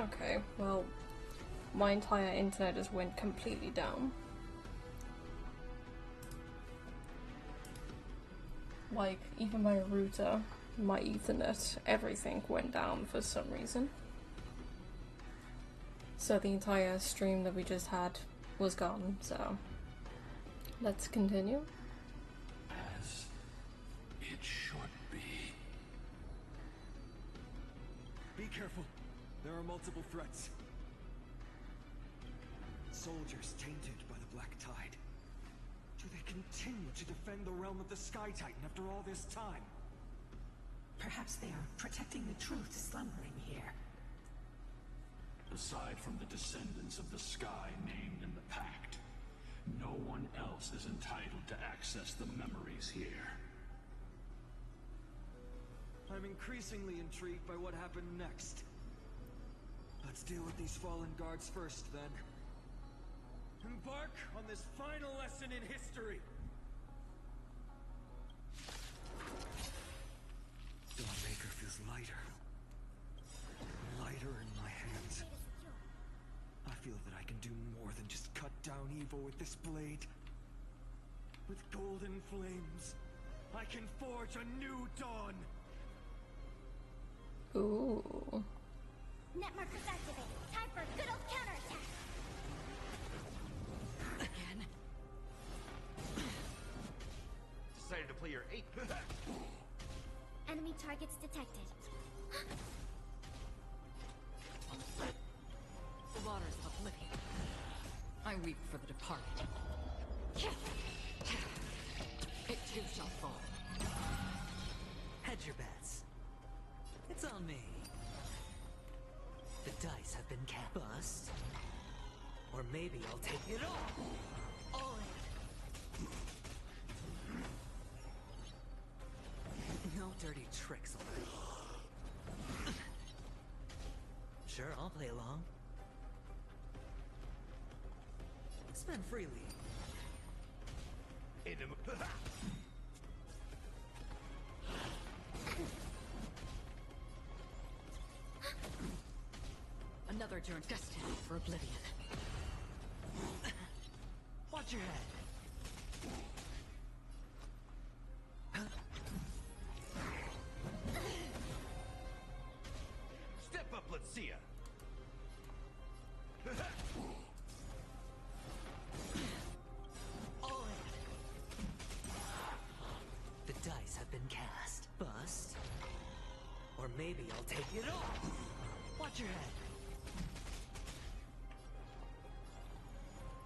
Okay, well, my entire internet just went completely down. Like, even my router, my Ethernet, everything went down for some reason. So the entire stream that we just had was gone, so let's continue. As it should be. Be careful. There are multiple threats. Soldiers tainted by the Black Tide. Do they continue to defend the realm of the Sky Titan after all this time? Perhaps they are protecting the truth slumbering here. Aside from the descendants of the sky named in the pact, no one else is entitled to access the memories here. I'm increasingly intrigued by what happened next. Let's deal with these fallen guards first, then. Embark on this final lesson in history! Dawnbreaker feels lighter. Lighter in my hands. I feel that I can do more than just cut down evil with this blade. With golden flames, I can forge a new dawn! Ooh. Net markers activated. Time for a good old counterattack! Again? Decided to play your ape. Enemy targets detected. The waters of oblivion. I weep for the departed. It too shall fall. Hedge your bets. It's on me. The dice have been cast. Bust. Or maybe I'll take it all. All in. No dirty tricks, alright? Sure, I'll play along. Spend freely. Another journey destined for oblivion. Watch your head. Step up, let's see ya. All in. The dice have been cast. Bust. Or maybe I'll take it all. Watch your head.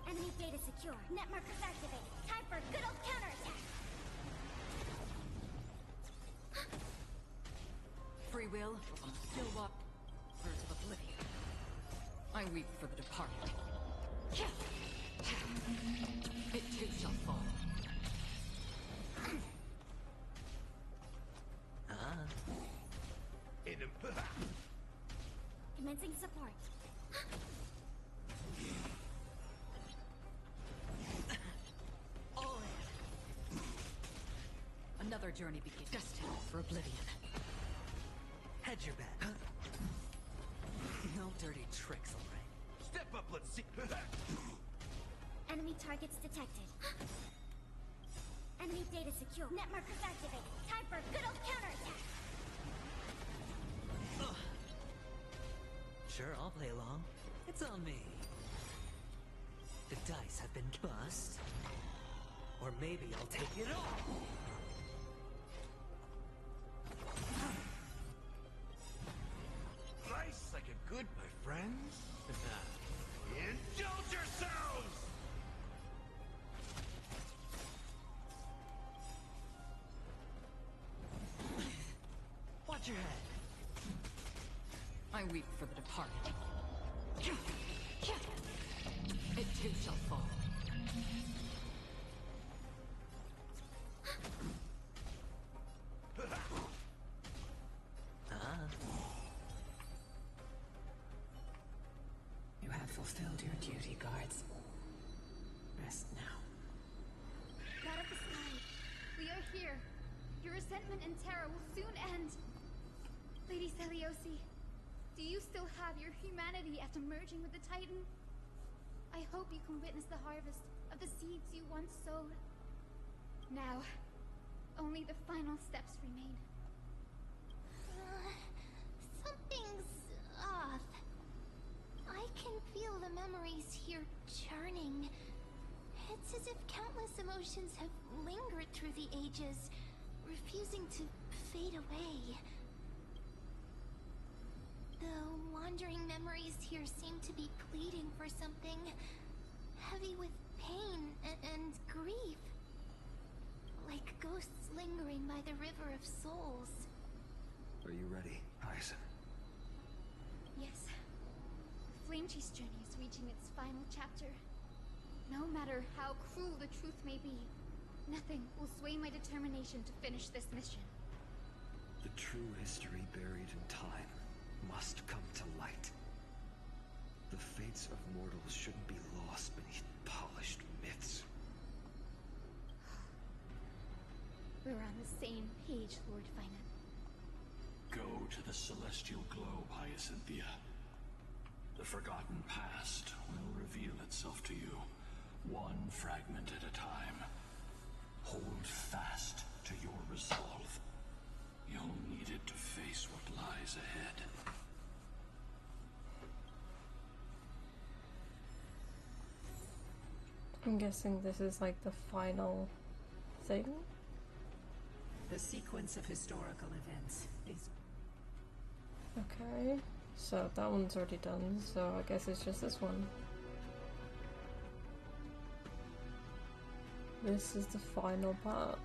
Enemy data secure. Net markers activated. Time for a good old counterattack! Free will, still walk. Waters of oblivion. I weep for the departed. It too shall fall. Commencing support. All in. Another journey begins. Destined for oblivion. Hedge your bet. No dirty tricks, alright? Step up, let's see. Enemy targets detected. Enemy data secure. Net markers activated. Time for a good old counterattack! Sure, I'll play along. It's on me. The dice have been bust. Or maybe I'll take it all. Nice like a good, my friends. Indulge yourselves! Watch your head. I weep for the departed. It too shall fall. You have fulfilled your duty, guards. Rest now. God of the sky, we are here. Your resentment and terror will soon end. Lady Celiosi, Do you still have your humanity after merging with the Titan? I hope you can witness the harvest of the seeds you once sowed. Now, only the final steps remain. Something's off. I can feel the memories here churning. It's as if countless emotions have lingered through the ages, refusing to fade away. The wandering memories here seem to be pleading for something, heavy with pain and grief. Like ghosts lingering by the river of souls. Are you ready, Hyacinth? Yes. Flame Chase journey is reaching its final chapter. No matter how cruel the truth may be, nothing will sway my determination to finish this mission. The true history buried in time must come to light. The fates of mortals shouldn't be lost beneath polished myths. We're on the same page, Lord Finan. Go to the celestial globe, Hyacinthia. The forgotten past will reveal itself to you, one fragment at a time. Hold fast to your resolve. You'll need it to face what lies ahead. I'm guessing this is like the final thing? The sequence of historical events is... Okay, so that one's already done, so I guess it's just this one. This is the final part.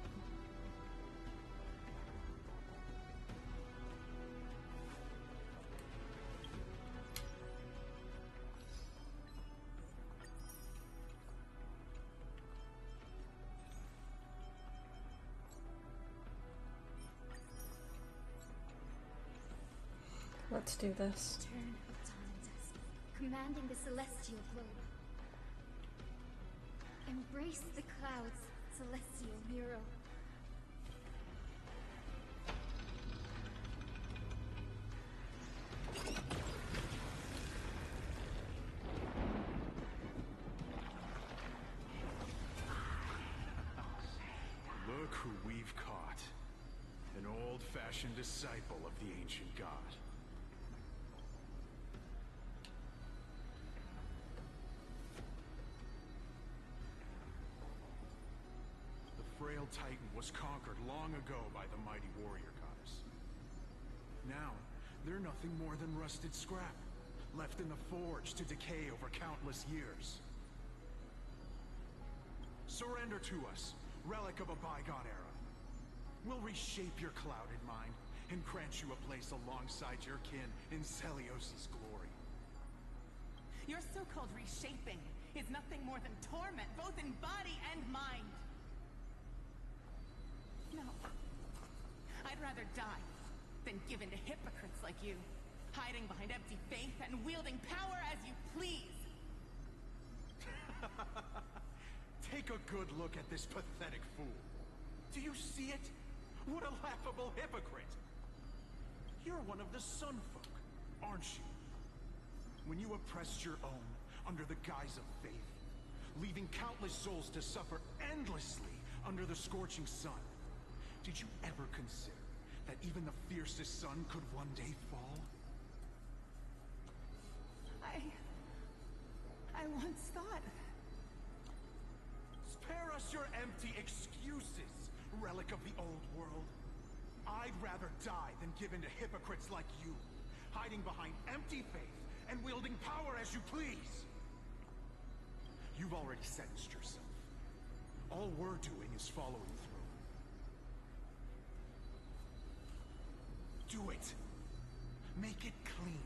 Let's do this. Turn of Talentus, commanding the celestial globe. Embrace the clouds, celestial hero. Look who we've caught. An old-fashioned disciple of the ancient god. Frail Titan was conquered long ago by the mighty warrior goddess. Now, they're nothing more than rusted scrap, left in the forge to decay over countless years. Surrender to us, relic of a bygone era. We'll reshape your clouded mind and grant you a place alongside your kin in Celios' glory. Your so-called reshaping is nothing more than torment, both in body and mind. No. I'd rather die than give in to hypocrites like you, hiding behind empty faith and wielding power as you please. Take a good look at this pathetic fool. Do you see it? What a laughable hypocrite! You're one of the Sun Folk, aren't you? When you oppressed your own under the guise of faith, leaving countless souls to suffer endlessly under the scorching sun, did you ever consider that even the fiercest sun could one day fall? I once thought... Spare us your empty excuses, relic of the old world. I'd rather die than give in to hypocrites like you, hiding behind empty faith and wielding power as you please. You've already sentenced yourself. All we're doing is following through. Do it. Make it clean.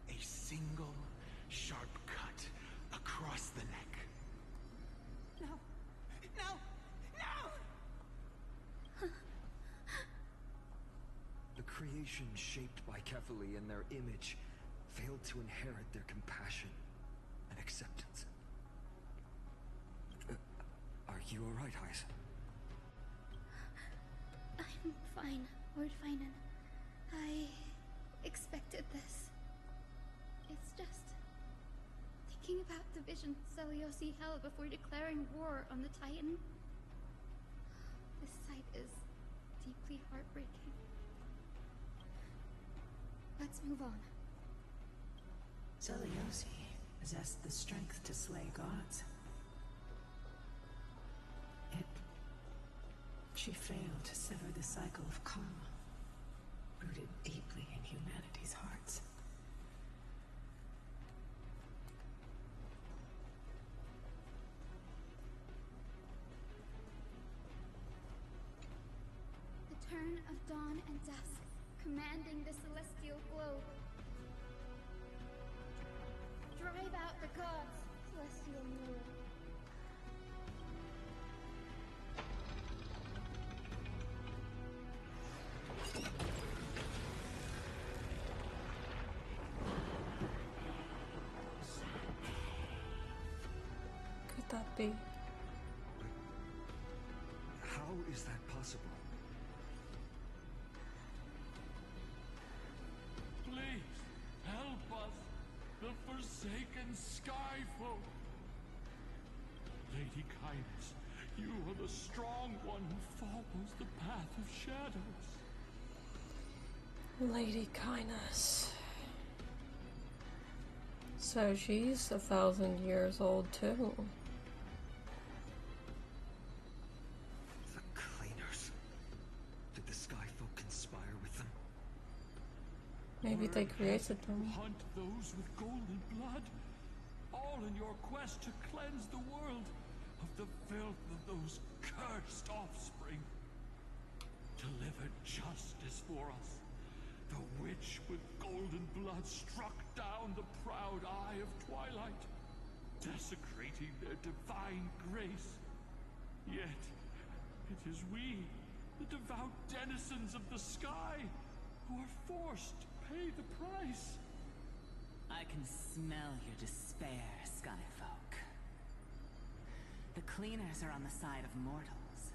A single, sharp cut across the neck. No! No! No! The creation shaped by Kefali in their image failed to inherit their compassion and acceptance. Are you alright, Hyacinth? I'm fine, Lord Finan. I expected this. It's just thinking about the vision Seliosi held before declaring war on the Titan. This sight is deeply heartbreaking. Let's move on. Seliosi possessed the strength to slay gods. Yet, she failed to sever the cycle of karma, rooted deeply in humanity's hearts. The turn of dawn and dusk, commanding the celestial globe. Drive out the gods, celestial mirror. Could that be? How is that possible? Please, help us, the forsaken Skyfolk. Lady Kindness, you are the strong one who follows the path of shadows. Lady Kindness. So she's 1,000 years old too. The cleaners. Did the Skyfolk conspire with them? Maybe they created them. Hunt those with golden blood, all in your quest to cleanse the world of the filth of those cursed offspring. Deliver justice for us. The witch with golden blood struck down the proud eye of twilight, desecrating their divine grace. Yet, it is we, the devout denizens of the sky, who are forced to pay the price. I can smell your despair, Skyfolk. The cleaners are on the side of mortals.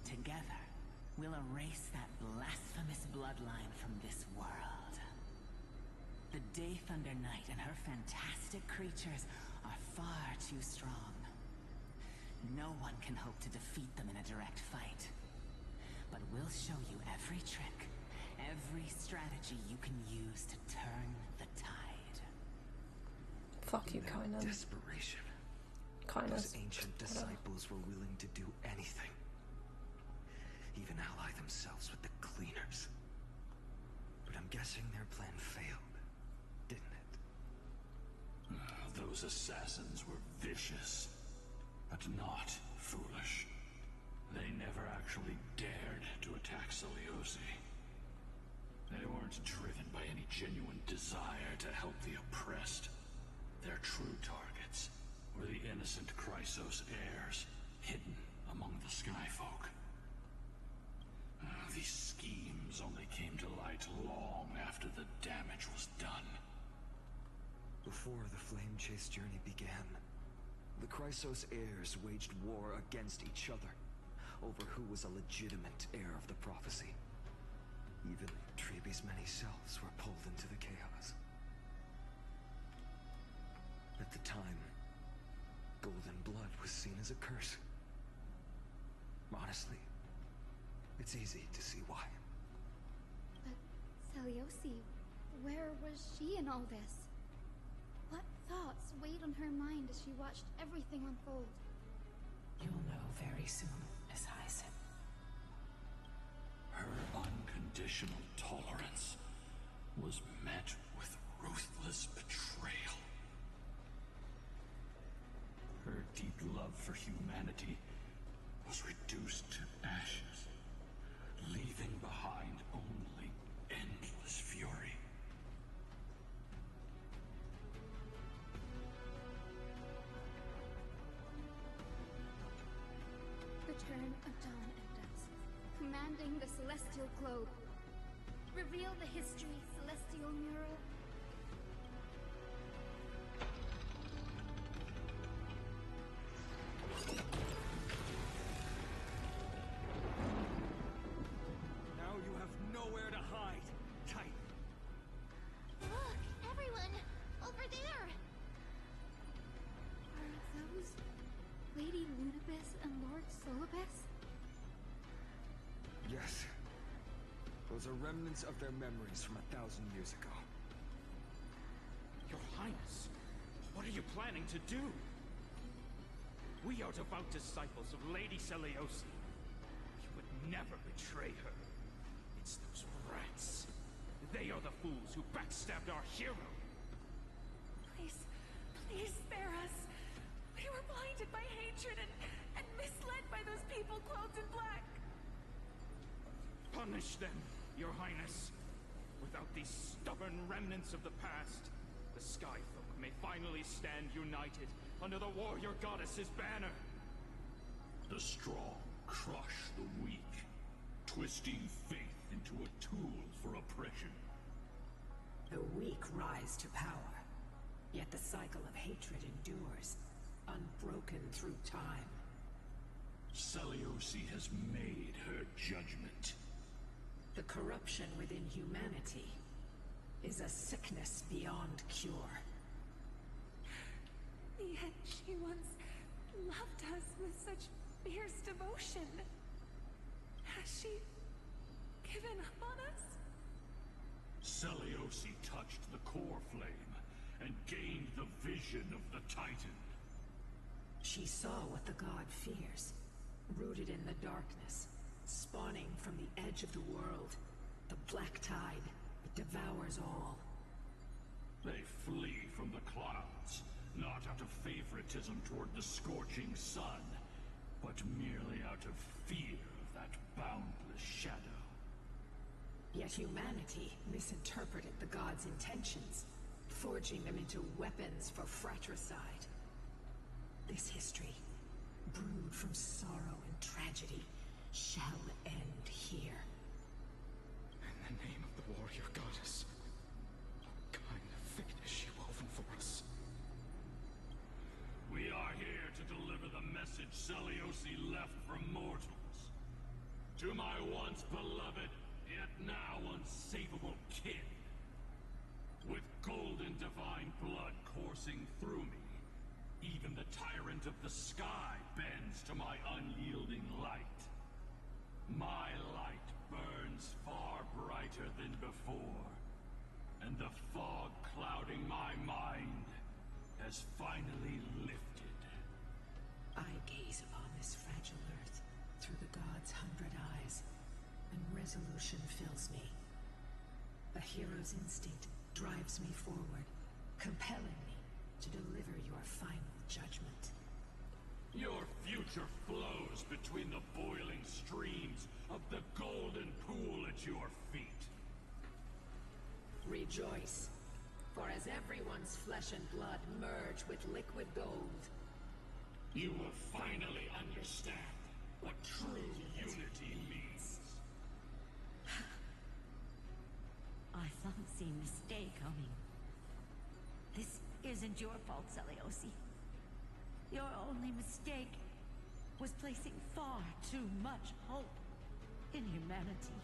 Together, we'll erase that blasphemous bloodline from this world. The Day Thunder Knight and her fantastic creatures are far too strong. No one can hope to defeat them in a direct fight. But we'll show you every trick, every strategy you can use to turn the tide. Fuck you, Kynan. Desperation. Kindness. Those ancient disciples were willing to do anything. Even ally themselves with the cleaners. But I'm guessing their plan failed, didn't it? Those assassins were vicious, but not foolish. They never actually dared to attack Seliosi. They weren't driven by any genuine desire to help the oppressed. Their true targets were the innocent Chrysos heirs, hidden among the Skyfolk. These schemes only came to light long after the damage was done. Before the Flame Chase journey began, the Chrysos heirs waged war against each other over who was a legitimate heir of the prophecy. Even Trebi's many selves were pulled into the chaos. At the time, golden blood was seen as a curse. Honestly, it's easy to see why. But Seliosi, where was she in all this? What thoughts weighed on her mind as she watched everything unfold? You'll know very soon, Miss Hyson. Her unconditional tolerance was met with ruthless betrayal. Her deep love for humanity was reduced to ashes, leaving behind only endless fury. Return of dawn and dusk, commanding the celestial globe. Reveal the history, celestial mural. Now you have nowhere to hide, Titan. Those are remnants of their memories from 1,000 years ago. Your Highness, what are you planning to do? We are devout disciples of Lady Seliosi. You would never betray her. It's those rats. They are the fools who backstabbed our hero. Please, please spare us. We were blinded by hatred and misled by those people clothed in black. Punish them, Your Highness. Without these stubborn remnants of the past, the Skyfolk may finally stand united under the warrior goddess's banner. The strong crush the weak, twisting faith into a tool for oppression. The weak rise to power, yet the cycle of hatred endures, unbroken through time. Seliosi has made her judgment. The corruption within humanity is a sickness beyond cure. Yet she once loved us with such fierce devotion. Has she given up on us? Seliosi touched the core flame and gained the vision of the Titan. She saw what the god fears, rooted in the darkness, spawning from the edge of the world, the black tide that devours all. They flee from the clouds, not out of favoritism toward the scorching sun, but merely out of fear of that boundless shadow. Yet humanity misinterpreted the gods' intentions, forging them into weapons for fratricide. This history, brewed from sorrow and tragedy, shall end here. In the name of the warrior goddess, what kind of fate has she woven for us? We are here to deliver the message Seliosi left for mortals. To my once beloved, yet now unsavable kin. With golden divine blood coursing through me, even the tyrant of the sky bends to my unyielding light. My light burns far brighter than before, and the fog clouding my mind has finally lifted. I gaze upon this fragile earth through the gods' 100 eyes, and resolution fills me. A hero's instinct drives me forward, compelling me to deliver your final judgment. Your future flows between the boiling streams of the golden pool at your feet. Rejoice, for as everyone's flesh and blood merge with liquid gold, you will finally understand what true unity means. I fancy mistake coming. This isn't your fault, Seliosi. Your only mistake was placing far too much hope in humanity.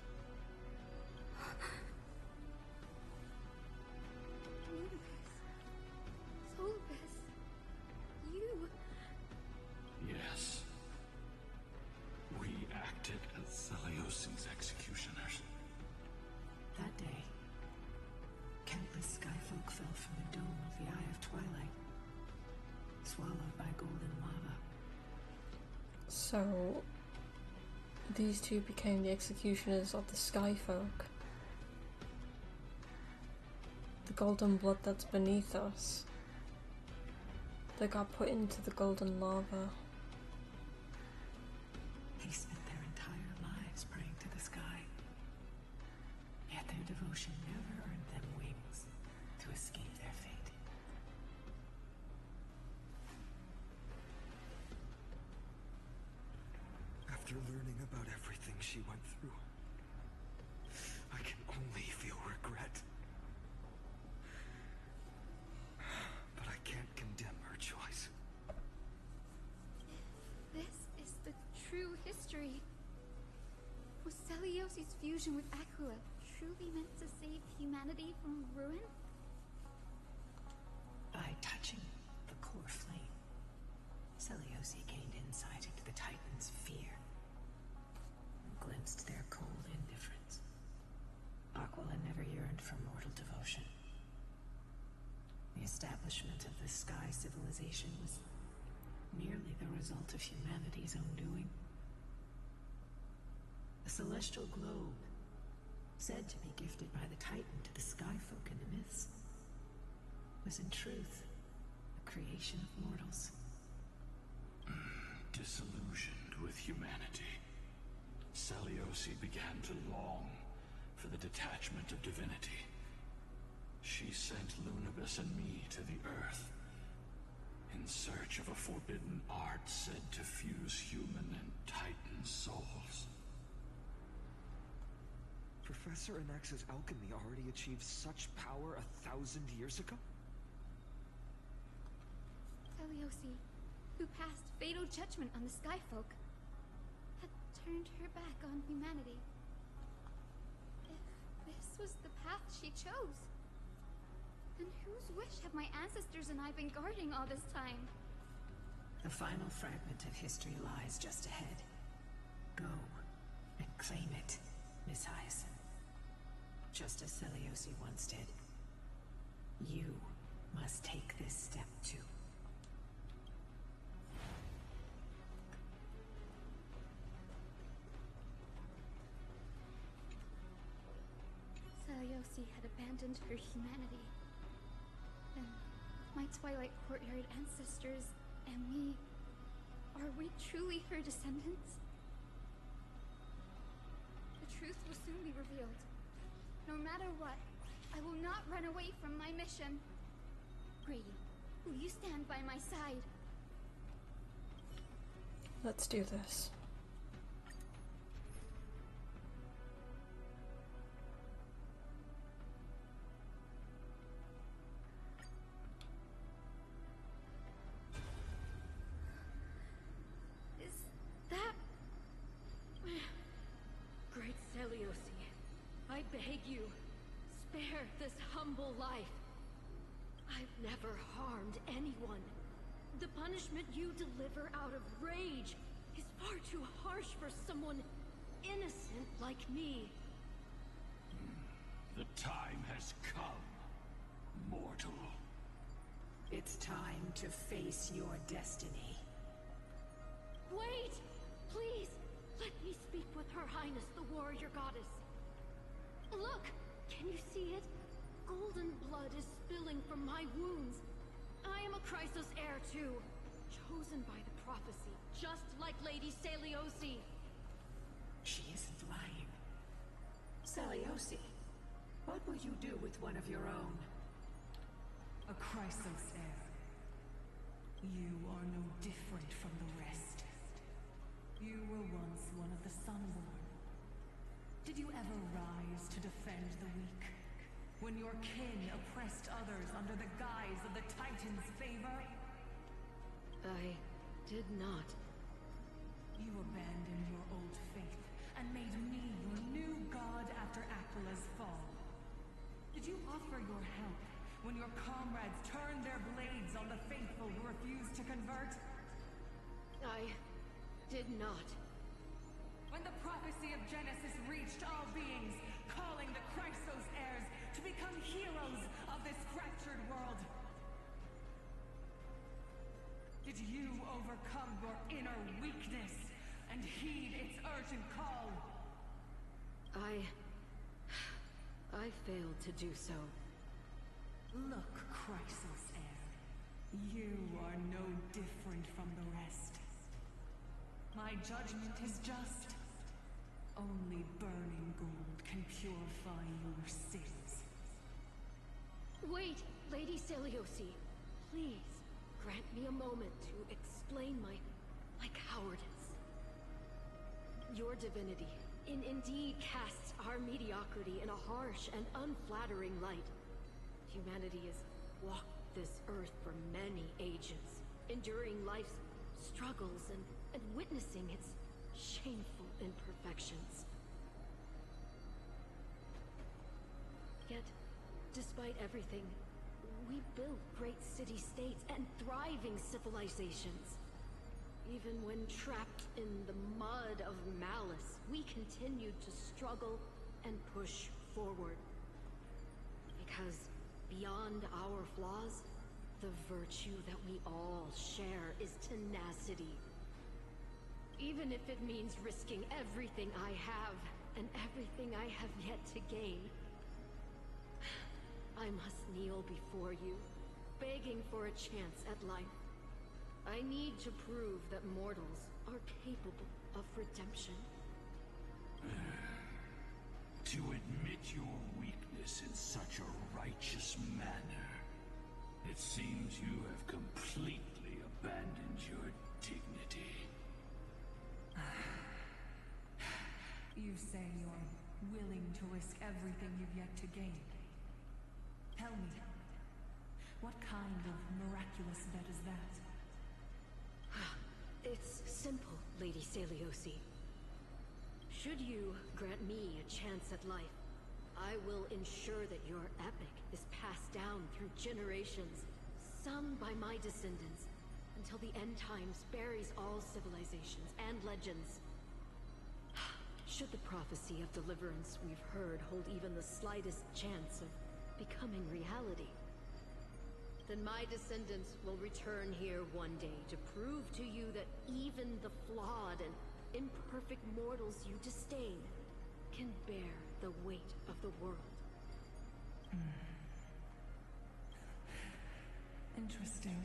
Solvis, you... Yes. We acted as Seliosi's executioners. that day, countless skyfolk fell from the dome of the Eye of Twilight, swallowed by golden lava. So, these two became the executioners of the Skyfolk. The golden blood that's beneath us. They got put into the golden lava. They spent their entire lives praying to the sky. Yet their devotion never earned them wings to escape their fate. After learning about everything she went through, I can only feel regret. But I can't condemn her choice. This is the true history. Was Seliosi's fusion with Aquila truly meant to save humanity from ruin? By touching the core flame, Seliosi gained insight into the Titan's fear and glimpsed their cold indifference. celestial globe, said to be gifted by the Titan to the Skyfolk in the myths, was in truth a creation of mortals. Disillusioned with humanity, Seliosi began to long for the detachment of divinity. She sent Lunibus and me to the Earth in search of a forbidden art said to fuse human and Titan souls. Professor Anax's alchemy already achieved such power 1,000 years ago? Seliosi, who passed fatal judgment on the Skyfolk, had turned her back on humanity. If this was the path she chose, then whose wish have my ancestors and I been guarding all this time? The final fragment of history lies just ahead. Go and claim it, Miss Hyacinth. Just as Seliosi once did. You must take this step too. Seliosi had abandoned her humanity. Then, my Twilight Courtyard ancestors and me, are we truly her descendants? The truth will soon be revealed. No matter what, I will not run away from my mission. Grady, will you stand by my side? Let's do this. Is that... Great Seliosi, I beg you, spare this humble life. I've never harmed anyone. The punishment you deliver out of rage is far too harsh for someone innocent like me. The time has come, mortal. It's time to face your destiny. Wait! Please! Let me speak with Her Highness, the warrior goddess. Look! Can you see it? Golden blood is spilling from my wounds. I am a Chrysos heir too, chosen by the prophecy, just like Lady Seliosi. She isn't lying. Seliosi, what will you do with one of your own? A Chrysos heir. You are no different from the rest. You were once one of the Sunborn. Did you ever rise to defend the weak? When your kin oppressed others under the guise of the Titan's favor? I did not. You abandoned your old faith and made me your new god after Aquila's fall. Did you offer your help when your comrades turned their blades on the faithful who refused to convert? I did not. When the prophecy of Genesis reached all beings, calling the Chrysos heirs to become heroes of this fractured world, did you overcome your inner weakness and heed its urgent call? I failed to do so. Look, Chrysos heir, you are no different from the rest. My judgment is just. Only burning gold can purify your sins. Wait, Lady Seliosi. Please, grant me a moment to explain my cowardice. Your divinity indeed casts our mediocrity in a harsh and unflattering light. Humanity has walked this earth for many ages, enduring life's struggles and witnessing its shameful imperfections. Yet, despite everything, we built great city-states and thriving civilizations. Even when trapped in the mud of malice, we continued to struggle and push forward. Because beyond our flaws, the virtue that we all share is tenacity. Even if it means risking everything I have and everything I have yet to gain. I must kneel before you, begging for a chance at life. I need to prove that mortals are capable of redemption. To admit your weakness in such a righteous manner, it seems you have completely abandoned your dignity. You say you're willing to risk everything you've yet to gain. Tell me, what kind of miraculous bet is that? It's simple, Lady Celiosi. Should you grant me a chance at life, I will ensure that your epic is passed down through generations, sung by my descendants, until the end times buries all civilizations and legends. Should the prophecy of deliverance we've heard hold even the slightest chance of becoming reality, then my descendants will return here one day to prove to you that even the flawed and imperfect mortals you disdain can bear the weight of the world. Interesting.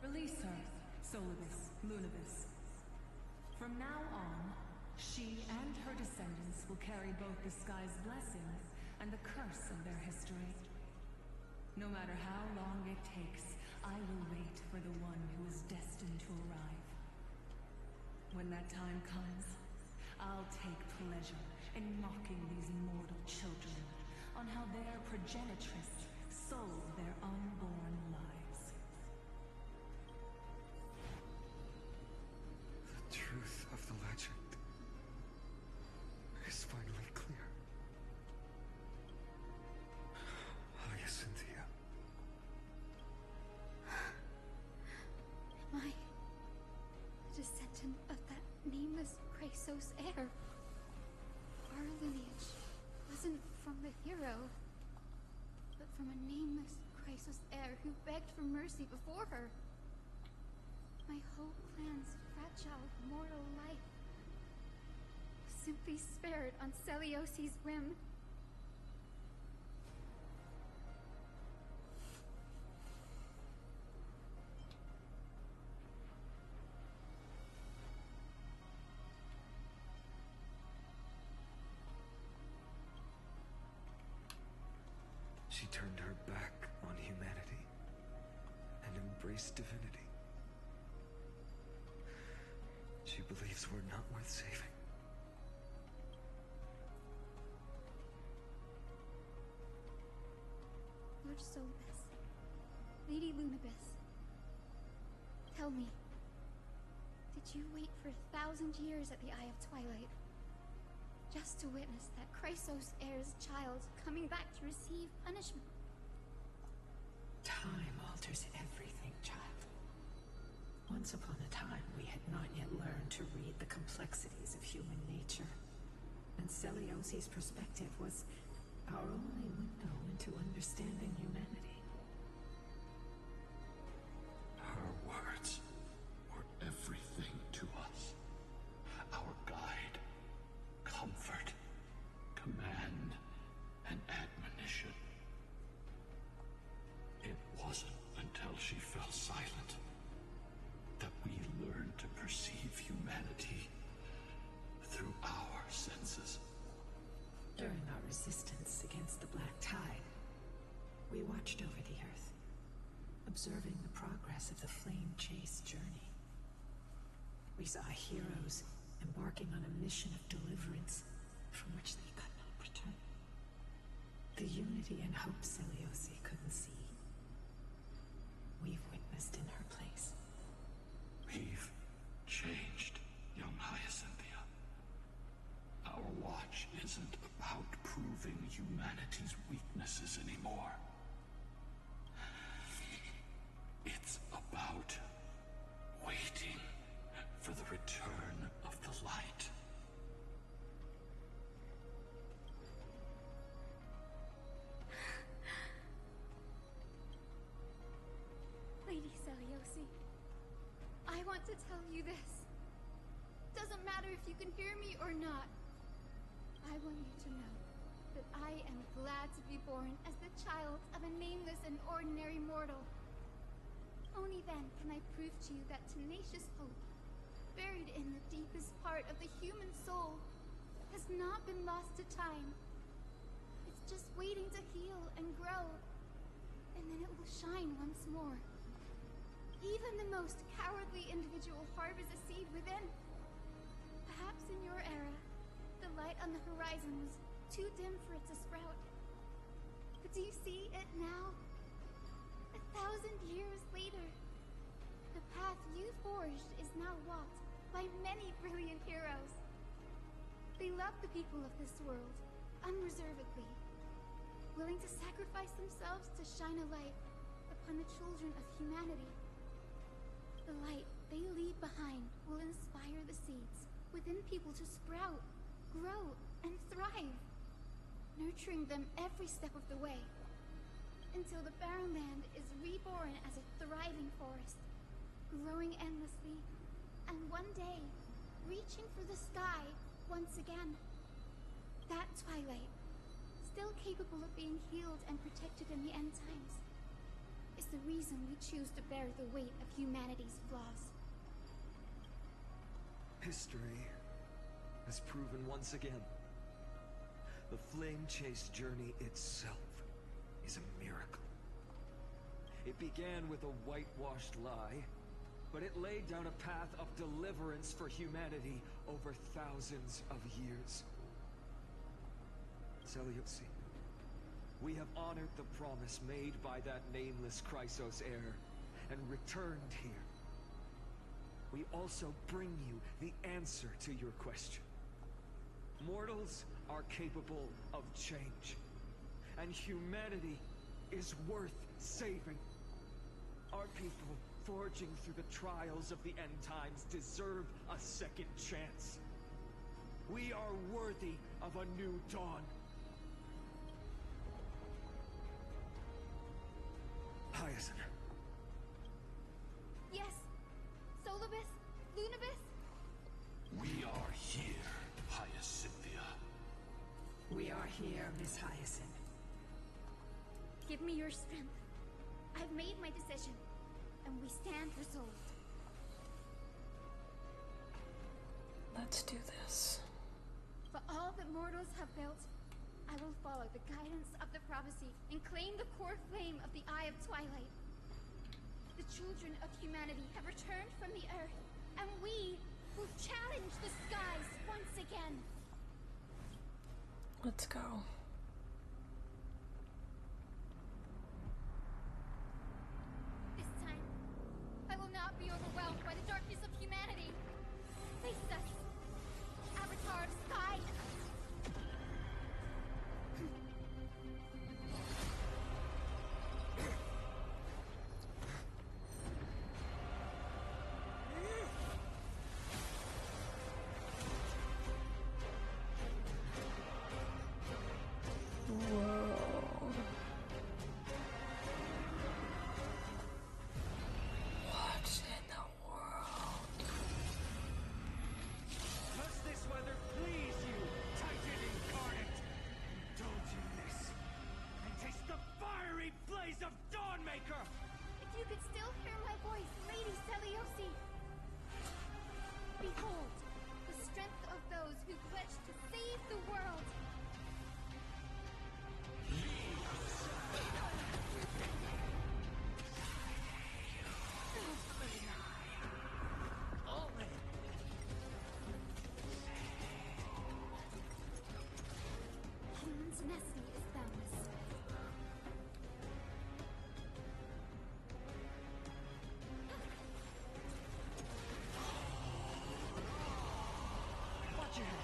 Release her, Solibus, Lunibus. From now on, she and her descendants will carry both the sky's blessings and the curse of their history. No matter how long it takes, I will wait for the one who is destined to arrive. When that time comes, I'll take pleasure in mocking these mortal children on how their progenitress sold their unborn lives. The truth of the legend is finally clear. Hyacinthia. Am I a descendant of that nameless Chrysos heir? Our lineage wasn't from the hero, but from a nameless Chrysos heir who begged for mercy before her. My whole clan's fragile mortal life was simply spared on Celiosi's whim. She turned her back on humanity and embraced divinity. She believes we're not worth saving. Lord Solibus, Lady Lunibus, tell me, did you wait for 1,000 years at the Eye of Twilight just to witness that Chrysos heir's child coming back to receive punishment? Time alters everything, child. Once upon a time, we had not yet learned to read the complexities of human nature. And Celiosi's perspective was our only window into understanding humanity. Her words were everything to us. Our guide, comfort, command, and admonition. It wasn't until she fell silent that we learned to perceive humanity through our senses. During our resistance against the Black Tide, we watched over the Earth, observing the progress of the Flame Chase journey. We saw heroes embarking on a mission of deliverance from which they could not return. The unity and hope Celiosi couldn't see, we've witnessed in her place. We've changed, young Hyacinthia. Our watch isn't about proving humanity's weaknesses anymore. It's about waiting for the return of the light. Lady Celiosi, I want to tell you this. if you can hear me or not. I want you to know that I am glad to be born as the child of a nameless and ordinary mortal. Only then can I prove to you that tenacious hope, buried in the deepest part of the human soul, has not been lost to time. It's just waiting to heal and grow, and then it will shine once more. Even the most cowardly individual harbors a seed within. Perhaps in your era, the light on the horizon was too dim for it to sprout. But do you see it now? 1,000 years later, the path you forged is now walked by many brilliant heroes. They love the people of this world, unreservedly, willing to sacrifice themselves to shine a light upon the children of humanity. The light they leave behind will inspire the seeds within people to sprout, grow, and thrive, nurturing them every step of the way, until the barren land is reborn as a thriving forest, growing endlessly, and one day, reaching for the sky once again. That twilight, still capable of being healed and protected in the end times, is the reason we choose to bear the weight of humanity's flaws. History has proven once again, the Flame Chase journey itself is a miracle. It began with a whitewashed lie, but it laid down a path of deliverance for humanity over thousands of years. Seleuci, we have honored the promise made by that nameless Chrysos heir and returned here. We also bring you the answer to your question. Mortals are capable of change, and humanity is worth saving. Our people, forging through the trials of the end times, deserve a second chance. We are worthy of a new dawn. Hyacinth. Yes, Solibus, Lunibus. We are here, Hyacinthia. We are here, Miss Hyacinth. Give me your strength. I've made my decision, and we stand resolved. Let's do this. For all that mortals have built, I will follow the guidance of the prophecy and claim the core flame of the Eye of Twilight. The children of humanity have returned from the earth, and we will challenge the skies once again. Let's go. This time, I will not be overwhelmed by the darkness of humanity. Face us, Avatar of Sky. If you could still hear my voice, Lady Seleuci. Behold, the strength of those who pledged to save the world. Human tenacity is boundless. Watch your head.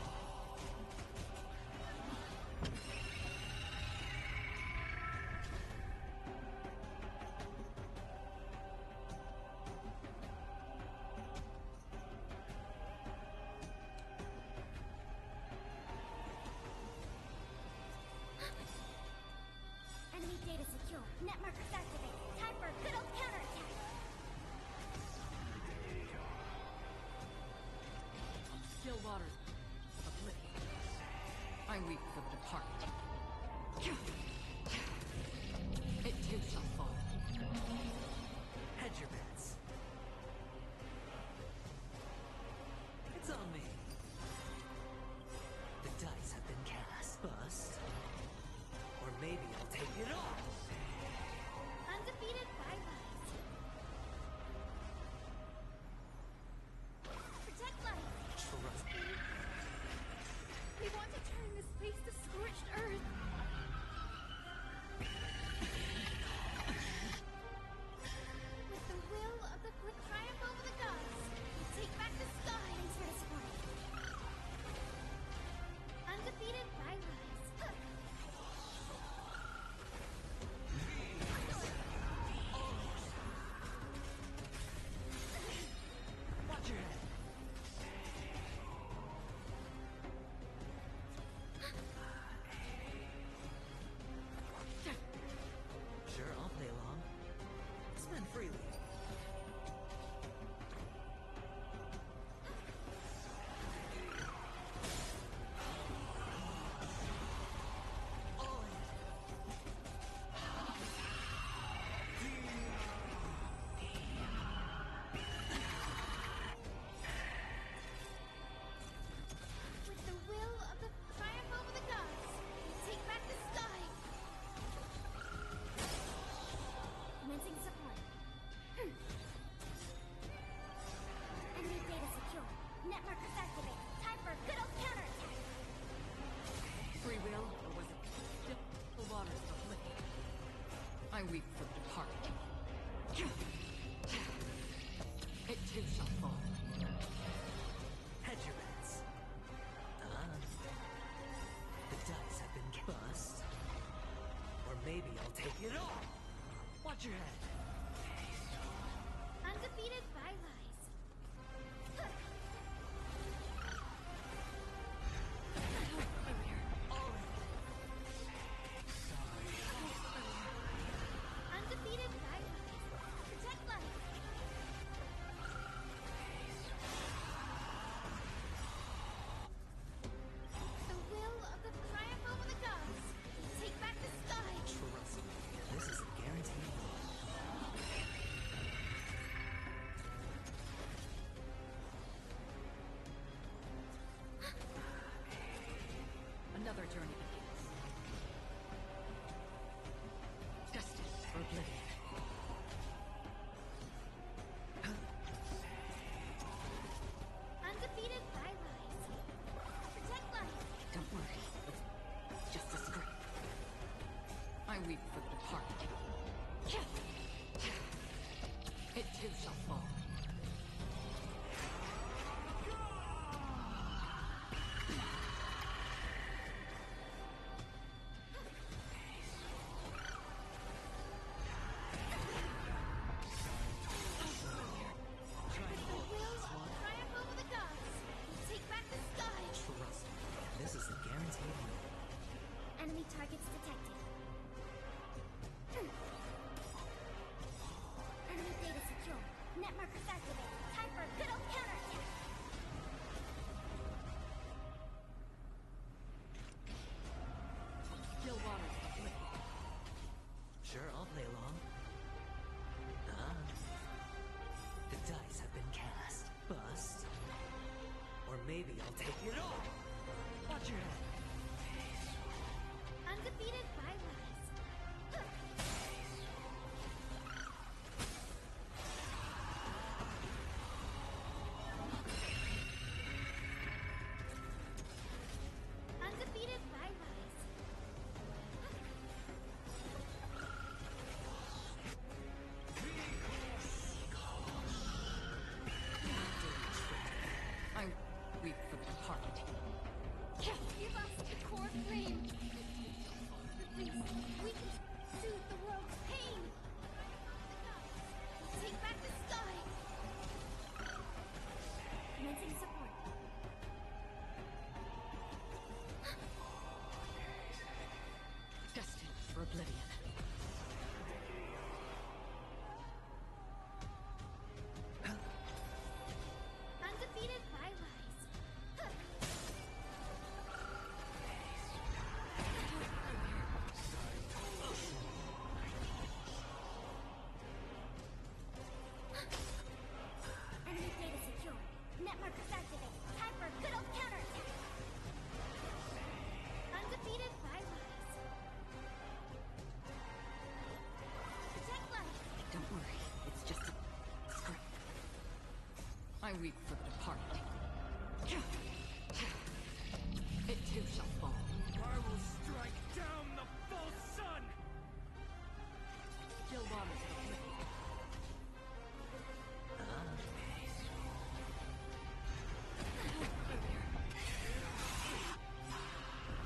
Enemy data secure. Net markers activated. Time for a good old counterattack. Still waters of oblivion. I weep for the departed. It too shall fall. Hedge your bets. It's on me. The dice have been cast. Bust. Or maybe I'll take it all. Undefeated bylaws. Protect life. Trust me. We want to turn this place to scorched earth. With the will of the quick triumph over the gods, we take back the sky into this world. Undefeated bylaws. Watch your head. Sure, I'll play along. Spend freely. All in. With the will of the triumph over the gods, we take back the sky. Commencing support. Enemy data secure. Networkers activate. Time for good old counterattack. Free will, or was it still the waters of oblivion? I weep for the departed. It too shall fall. Hedge your bets. The dice have been bust. Or maybe I'll take it all. Watch your head. Undefeated bylaws. All in. Undefeated bylaws. Protect life. The will of the triumph over the gods. Take back the sky. Trust me. This is a guarantee. Another journey begins. Destined for oblivion. Undefeated bylaws. Protect life. Don't worry, it's just a scream. I weep for the departed. It too shall fall. The will of the triumph over the gods. Take back the sky. Trust me. This is a guaranteed win. Enemy targets detected. Enemy data secure. Networkers activate. Time for a good old counterattack. Still waters of oblivion. Sure, I'll play along. The dice have been cast. Bust. Or maybe I'll take it all. Watch your head. Undefeated bylaws. Undefeated bylaws. I weep for the departed. Give us the core flame. At least we can soothe the world's pain. Take back the sky. Commencing support. Destined for oblivion. Undefeated bylaws. weep for the departed. It too shall fall. I will strike down the false sun! Still waters of the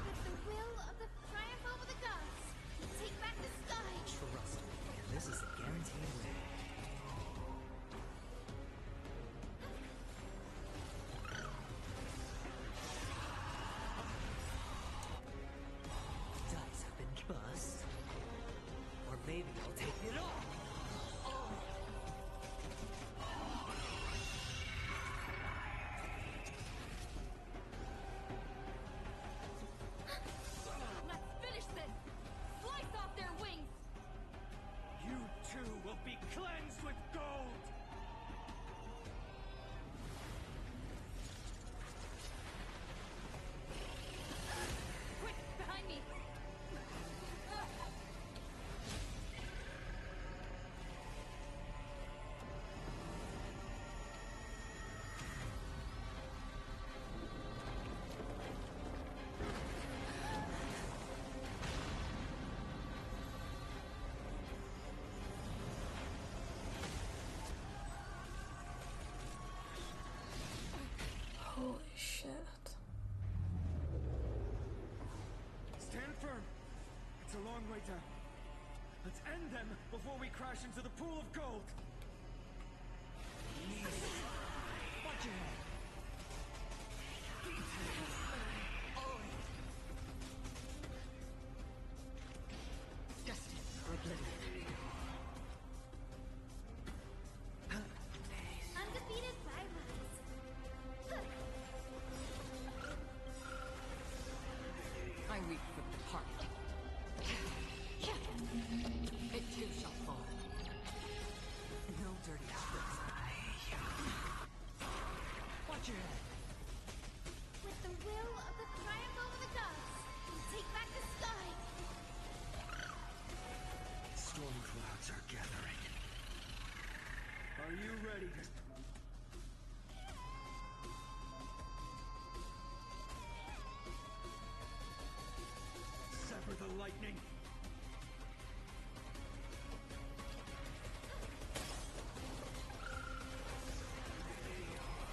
With the will of the triumph over the gods, take back the sky! Trust me, this is a guaranteed win. Dice have been bust. Or maybe I'll take it all. Let's finish this! Slice off their wings! You too will be cleansed with gold! Quick, behind me! Holy shit. Stand firm. It's a long way down. Let's end them before we crash into the pool of gold. Watch your head. Destined for oblivion. Undefeated by rise. I weep for the departed. It too shall fall. No dirty tricks. Watch your head. With the will of the triumph over the gods, take back the sky! Storm clouds are gathering. Are you ready to... sever the lightning?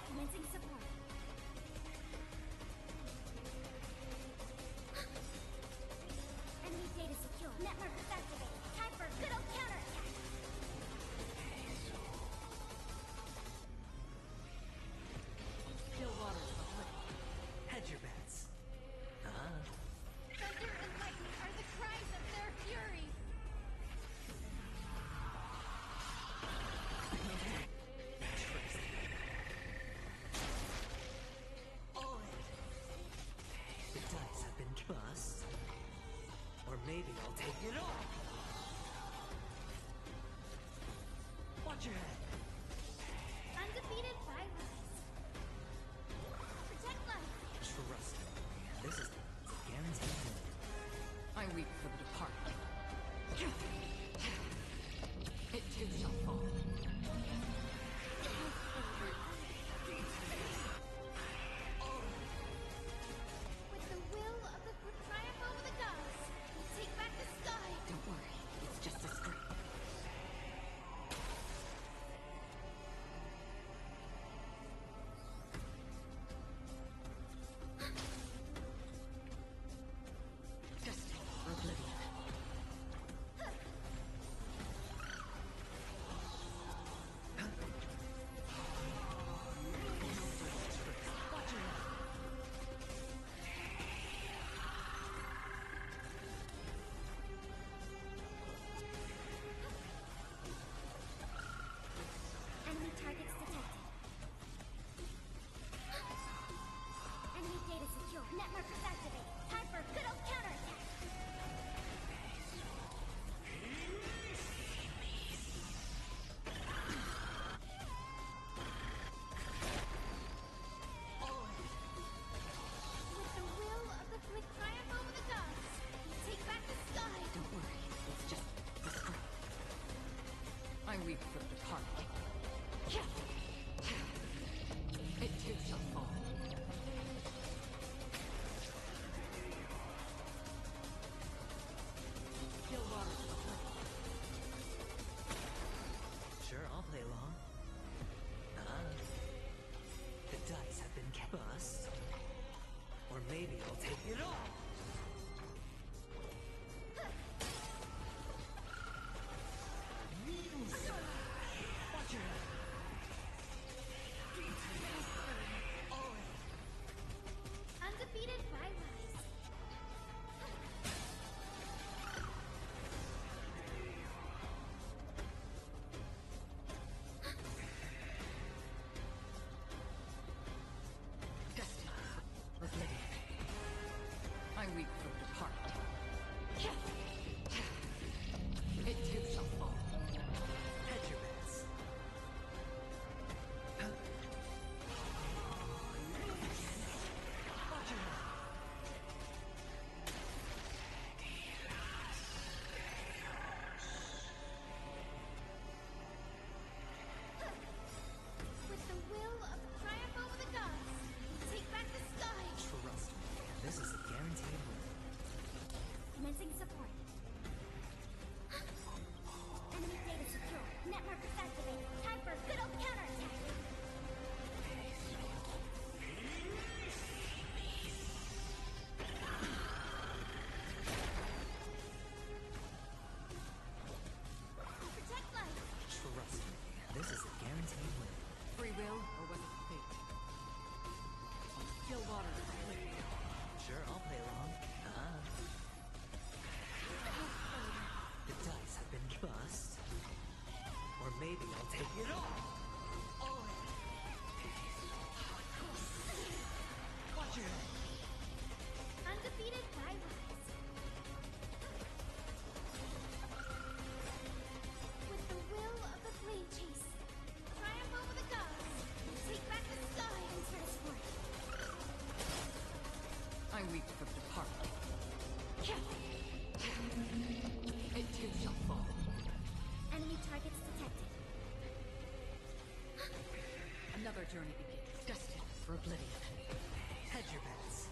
Commencing support. Enemy data secure. Network is activated. Time for good old counterattack. Still waters of the Hedge your bets. Thunder and lightning are the cries of their fury. The dice have been bust. Or maybe I'll take it all. Watch your head. Undefeated by rise. Protect life. Trust me, this is a guaranteed win. I weep for the departed. It too shall fall. With the will of the triumph over the gods, take back the sky. Don't worry, it's just a scream. Destined for oblivion. Watch your head. Enemy targets detected. Enemy data secure. Network is activated. Time for good old counterattack. With the will of the triumph over the gods, take back the sky. Don't worry, it's just a scream. I weep for the departed. from departing. It too shall fall. Enemy targets detected. Another journey begins, destined for oblivion. Hedge your bets.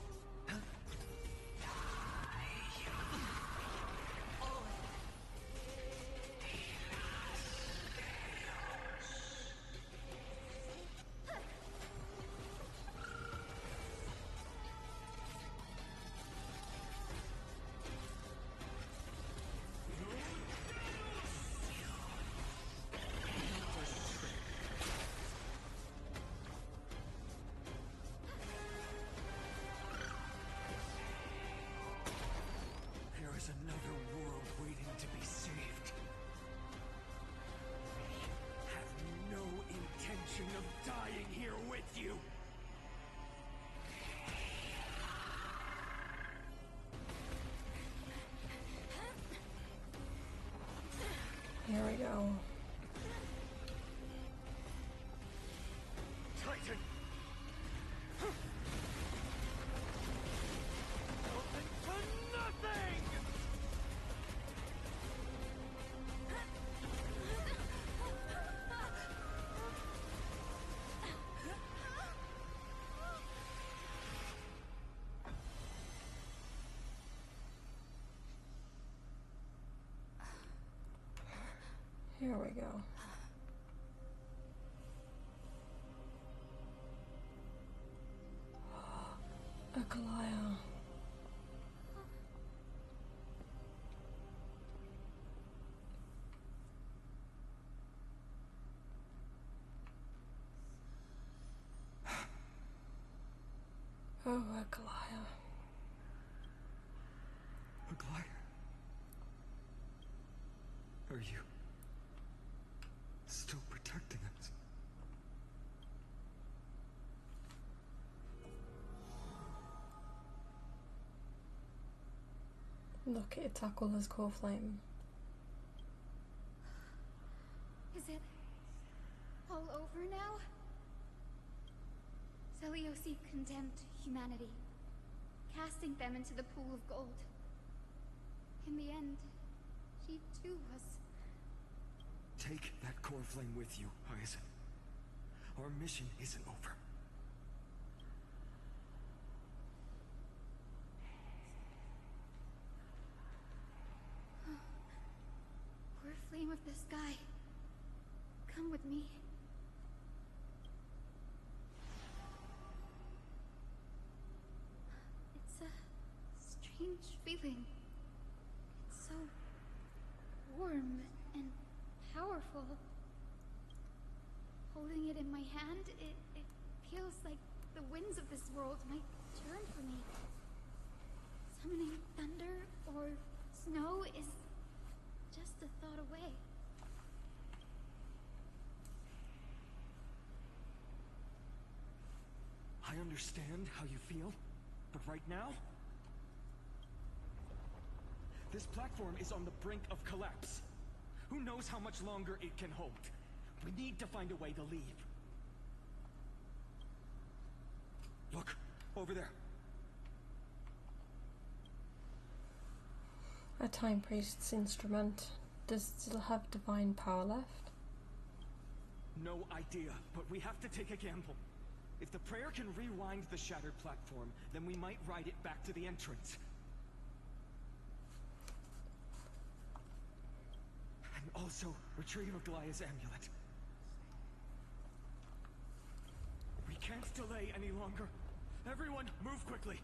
There is another world waiting to be saved. We have no intention of dying here with you. Here we go. Titan! Nothing for nothing! Here we go. A Goliath. Oh, a Goliath. Maguire? Are you still protecting us? Look, it tackled his core flame. Is it all over now? Celiosi condemned humanity, casting them into the pool of gold. In the end, she too was... Take that core flame with you, Hyacinth. Our mission isn't over. Poor flame of the sky. Come with me. It's a strange feeling. It's so warm and powerful. Holding it in my hand, it feels like the winds of this world might turn for me. Summoning thunder or snow is just a thought away. I understand how you feel, but right now, this platform is on the brink of collapse. Who knows how much longer it can hold? We need to find a way to leave. Look, over there. A Time Priest's instrument. Does it still have divine power left? No idea, but we have to take a gamble. If the prayer can rewind the shattered platform, then we might ride it back to the entrance. And also retrieve Aglaya's amulet. We can't delay any longer. Everyone, move quickly.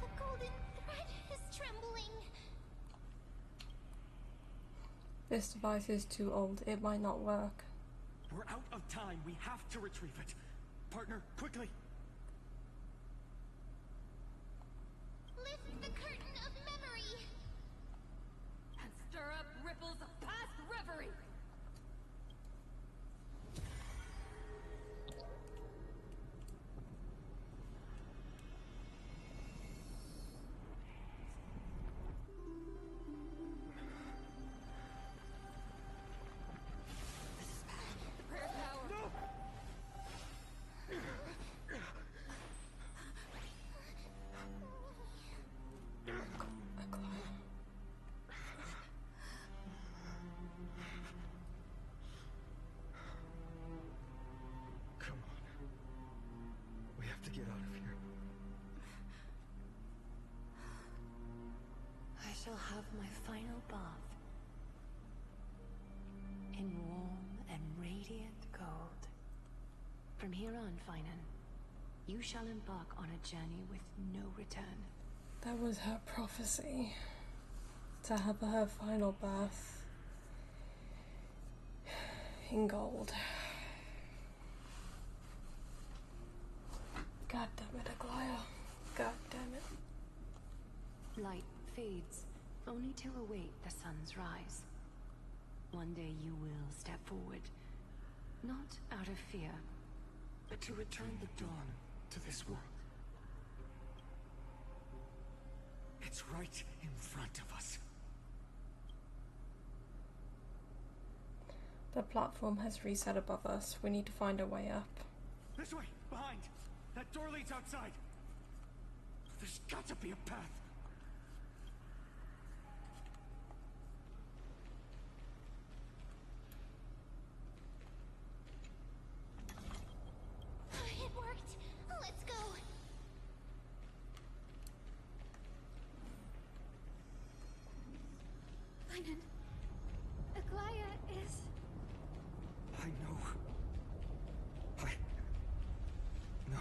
The golden thread is trembling. This device is too old. It might not work. We're out of time. We have to retrieve it. Partner, quickly. Lift the curtain of memory. have to get out of here. I shall have my final bath in warm and radiant gold. From here on, Finan, you shall embark on a journey with no return. That was her prophecy. To have her final bath in gold. God damn it, Aglaya. God damn it. Light fades, only to await the sun's rise. One day you will step forward, not out of fear, but to return the dawn to this world. It's right in front of us. The platform has reset above us. We need to find a way up. This way! Behind! That door leads outside! There's got to be a path! It worked! Let's go! Finan, Aglaya is... I know. No.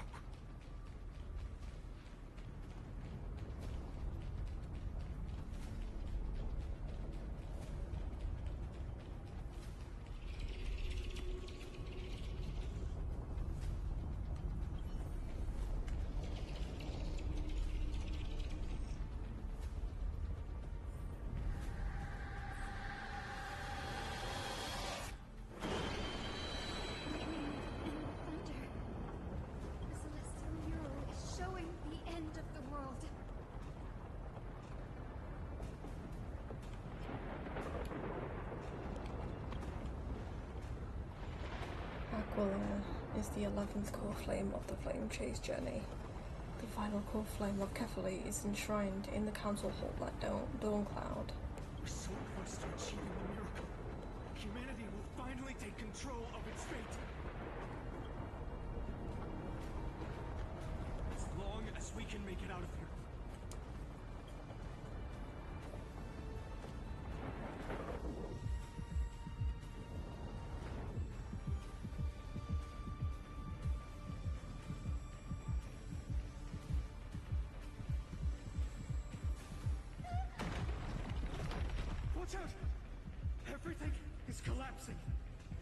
Aquila is the 11th core flame of the Flame Chase journey. The final core flame of Kefali is enshrined in the council hall at Dawn Cloud. We're so close to achieving the miracle. Humanity will finally take control of its fate. As long as we can make it out of here. Watch out! Everything is collapsing,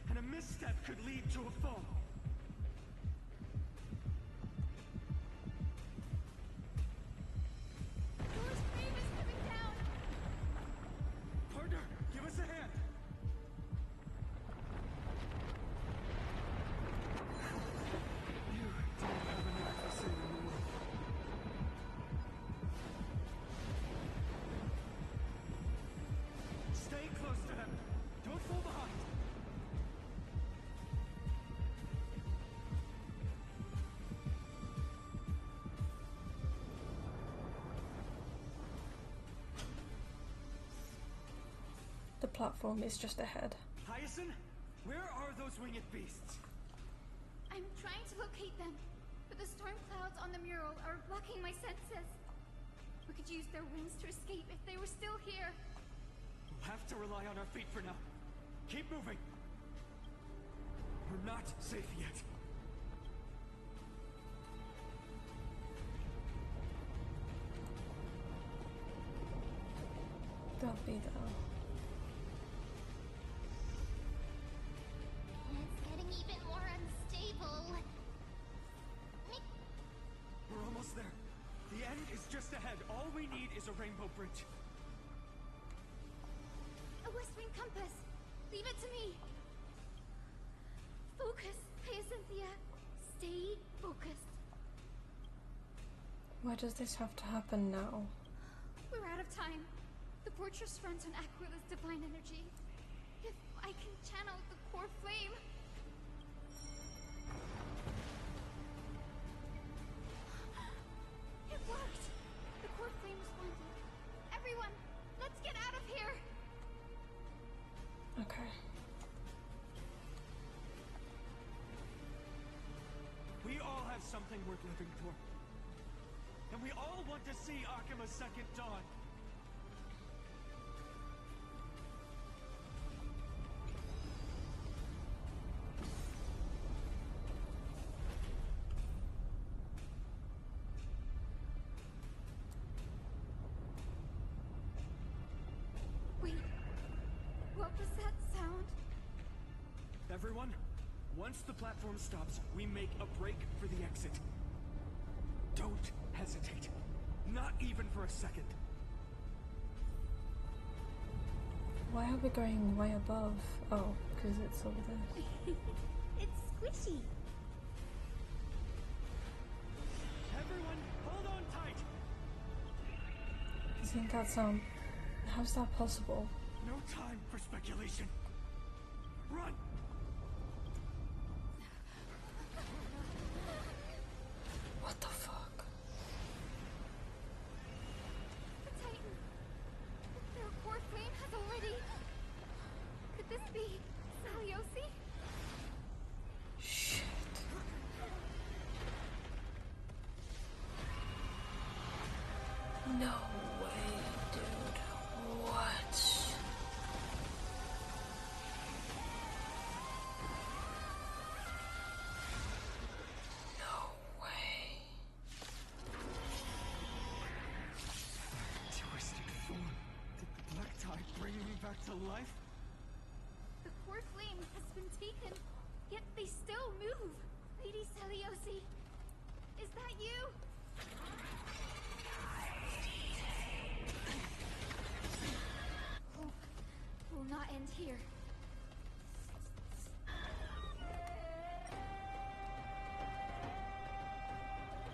and a misstep could lead to a fall. Door's frame is coming down! Partner, give us a hand! You don't have enough to say in the world. Stay close to him. Don't fall behind. The platform is just ahead. Hyacinth, where are those winged beasts? I'm trying to locate them, but the storm clouds on the mural are blocking my senses. We could use their wings to escape if they were still here. We'll have to rely on our feet for now. Keep moving. We're not safe yet. They'll be there. It's getting even more unstable. We're almost there. The end is just ahead. All we need is a rainbow bridge. A West Wing compass. Leave it to me. Focus, Hyacinthia. Stay focused. Why does this have to happen now? We're out of time. The fortress runs on Aquila's divine energy. If I can channel the core flame... It worked! The core flame responded. Everyone, let's get out of here! Okay. We all have something worth living for. And we all want to see Akima's second dawn. Wait, what was that sound? Everyone, once the platform stops, we make a break for the exit. Don't hesitate. Not even for a second. Why are we going way above? Oh, because it's over there. It's squishy. Everyone, hold on tight. I think that's how's that possible? No time for speculation. Run! What the fuck? The Titan. Their core flame has already. Could this be Saliosi? Shit. No way, dude. What? No way. Twisted form. Did the black tide bring me back to life? The core flame has been taken, yet they still move. Lady Saliosi, is that you? Will not end here.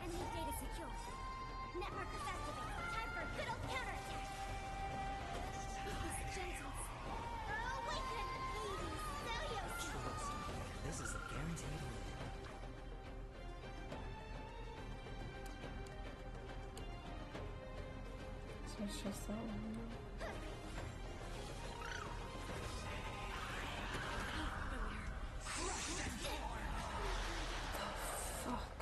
Enemy data secure. Network is activated. Time for a good old counterattack. This gentles. Awaken, Lady Saliosi. Trust me, this is a guaranteed win. So it's just that one. Fuck.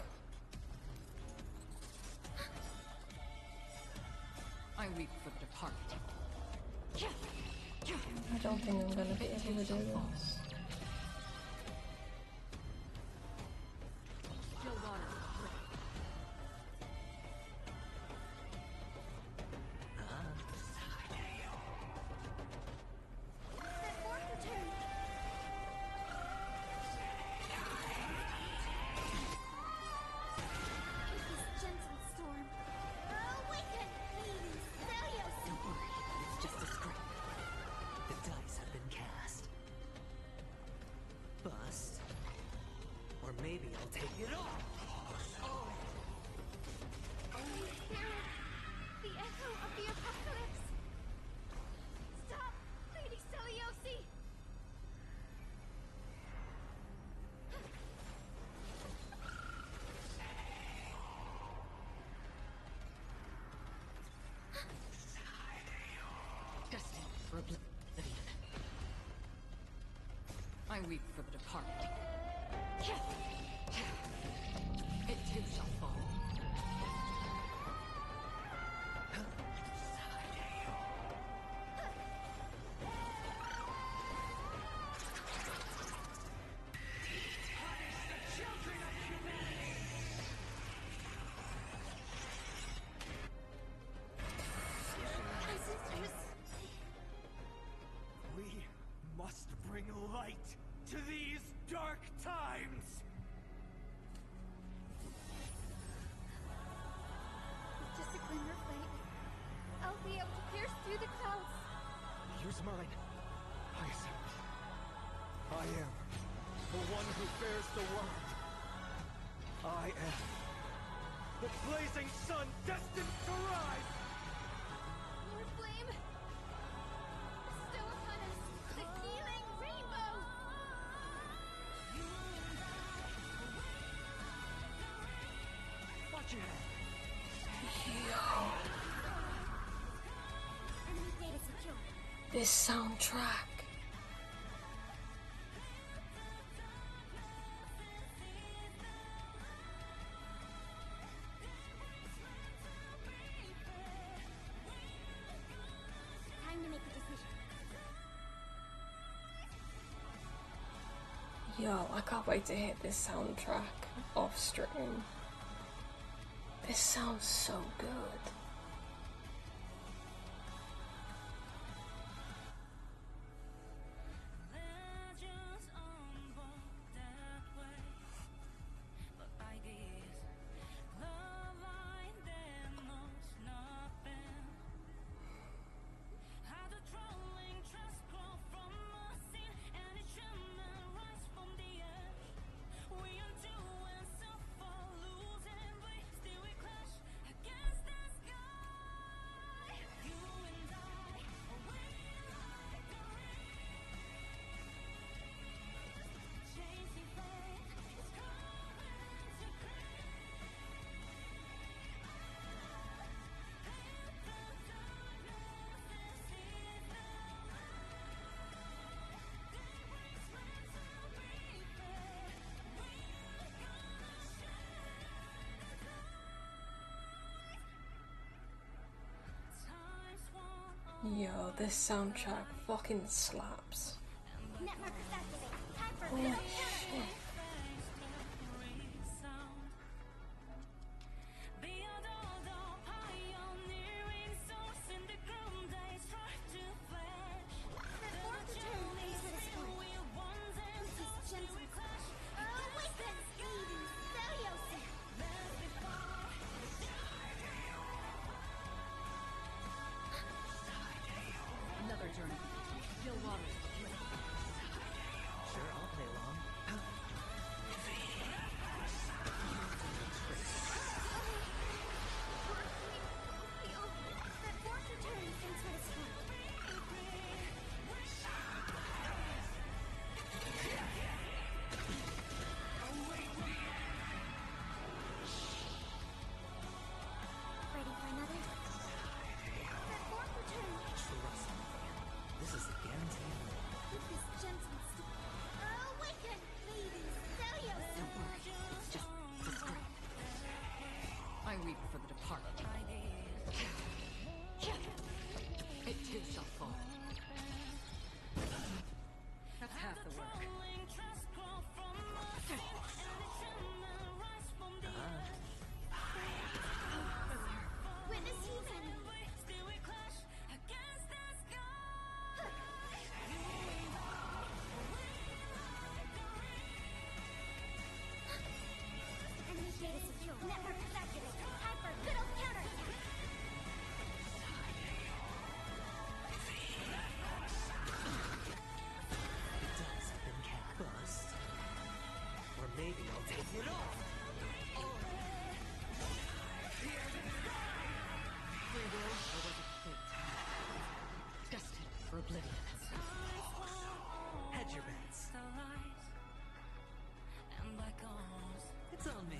I weep for the departed. I don't think I'm gonna be able to do this. That fork returned. This gentle storm. Awaken, Lady Saliosi. Don't worry, it's just a script. The dice have been cast. Bust. Or maybe I'll take it all. Only spirit. The echo of the apocalypse. Stop, Lady Saliosi. Destined for oblivion. I weep for the departed. It too shall fall. We must bring light to these dark times! Just a glimmer of light. I'll be able to pierce through the clouds. Here's mine. Hyacinth. I am the one who bears the word. I am the blazing sun destined to rise! Your flame. Still upon us. The healing rainbow. Watch your head. Enemy data secure. This soundtrack. Yo, I can't wait to hit this soundtrack off stream. This sounds so good. Yo, this soundtrack fucking slaps. Holy shit. Another journey. Still water. Sure, I'll play along. Ready for another? That fourth return. Trust me. This is a guarantee. With this gentle stick. Awaken, lady Celios! Don't worry. It's just a scrap. I weep for the departed. It too shall fall. That's half the work. Witness season! Enemy data secure. Network is activated. Hyper, good old counterattack! The dice have been cast. Bust. Or maybe I'll take it all. Free will, or was it fate? Destined for oblivion. Hedge your bets. It's on me.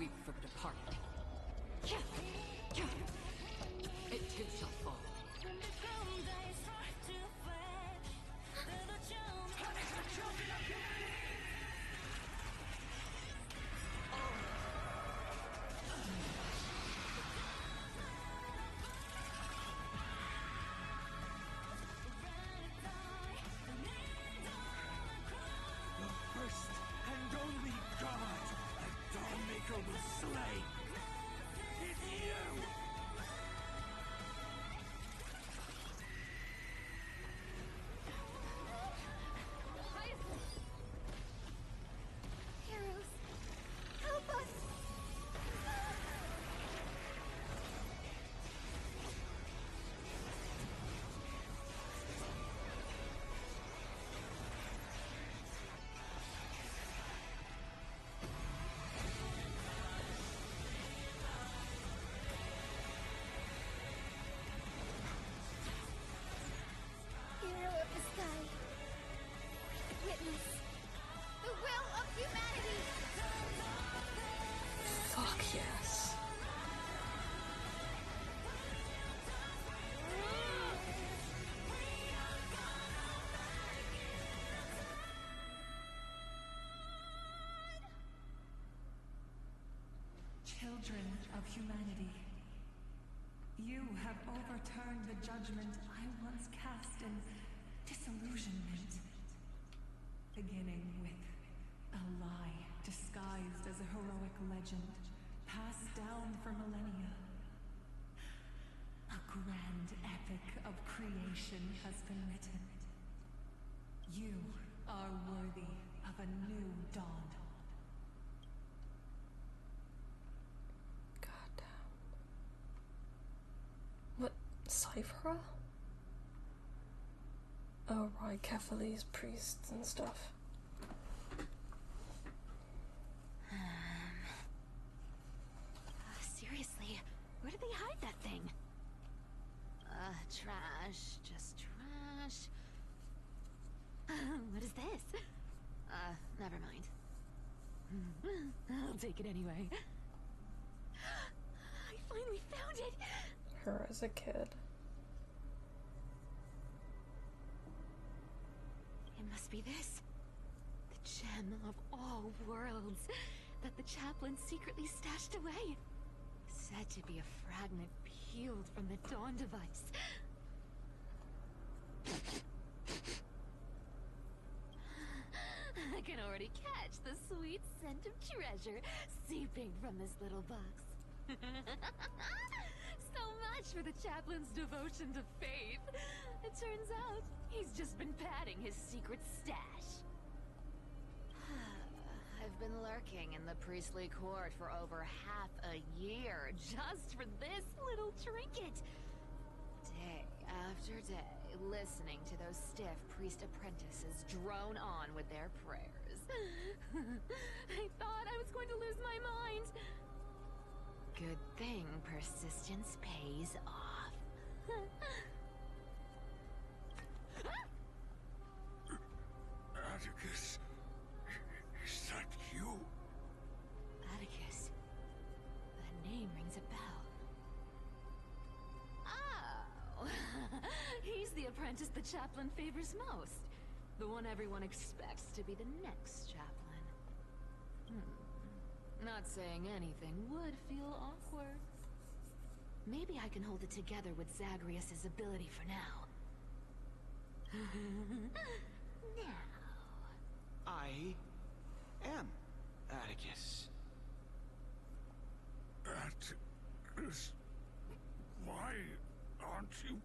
weep for the departed. It too shall fall. The first and only god that Dawnmaker will slay is you! Heroes, help us! Hero of the sky, witness the will of humanity! Fuck yes. Children of humanity, you have overturned the judgment I once cast in disillusionment. Beginning with a lie disguised as a heroic legend, passed down for millennia. A grand epic of creation has been written. You are worthy of a new dawn. What, Cypher? Oh right, Kefali's priests and stuff. Seriously, where did they hide that thing? Trash. Just trash. What is this? Never mind. I'll take it anyway. I finally found it! Her as a kid. It must be this. The gem of all worlds that the chaplain secretly stashed away. Said to be a fragment peeled from the Dawn device. I can already catch the sweet scent of treasure seeping from this little box. So much for the chaplain's devotion to faith. It turns out he's just been padding his secret stash. I've been lurking in the priestly court for over half a year just for this little trinket. Day after day, listening to those stiff priest apprentices drone on with their prayers. I thought I was going to lose my mind. Good thing persistence pays off. Atticus, is that you? Atticus. That name rings a bell. Oh! He's the apprentice the chaplain favors most. The one everyone expects to be the next chaplain. Not saying anything would feel awkward. Maybe I can hold it together with Zagreus's ability for now. Now. I am Atticus. Atticus, why aren't you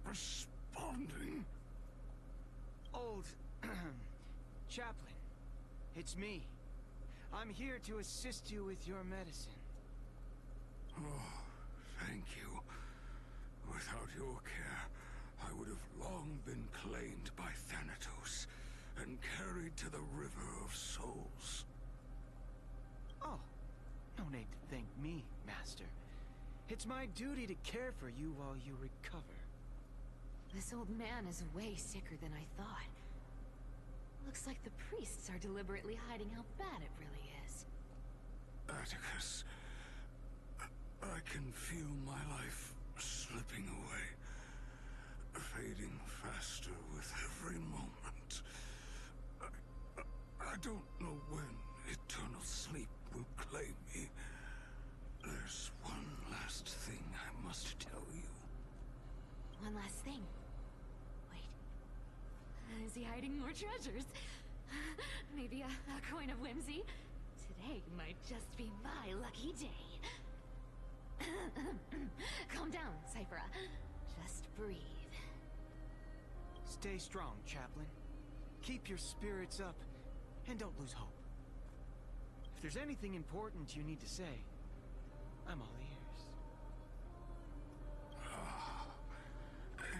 responding? Old chaplain, it's me. I'm here to assist you with your medicine. Oh, thank you. Without your care, I would have long been claimed by Thanatos and carried to the River of Souls. Oh, no need to thank me, Master. It's my duty to care for you while you recover. This old man is way sicker than I thought. Looks like the priests are deliberately hiding how bad it really is. Atticus, I can feel my life slipping away, fading faster with every moment. I don't know when eternal sleep will claim me. There's one last thing I must tell you. One last thing. Wait. Is he hiding more treasures? Maybe a coin of whimsy? Today might just be my lucky day. Calm down, Cyphera. Just breathe. Stay strong, Chaplain. Keep your spirits up, and don't lose hope. If there's anything important you need to say, I'm all ears.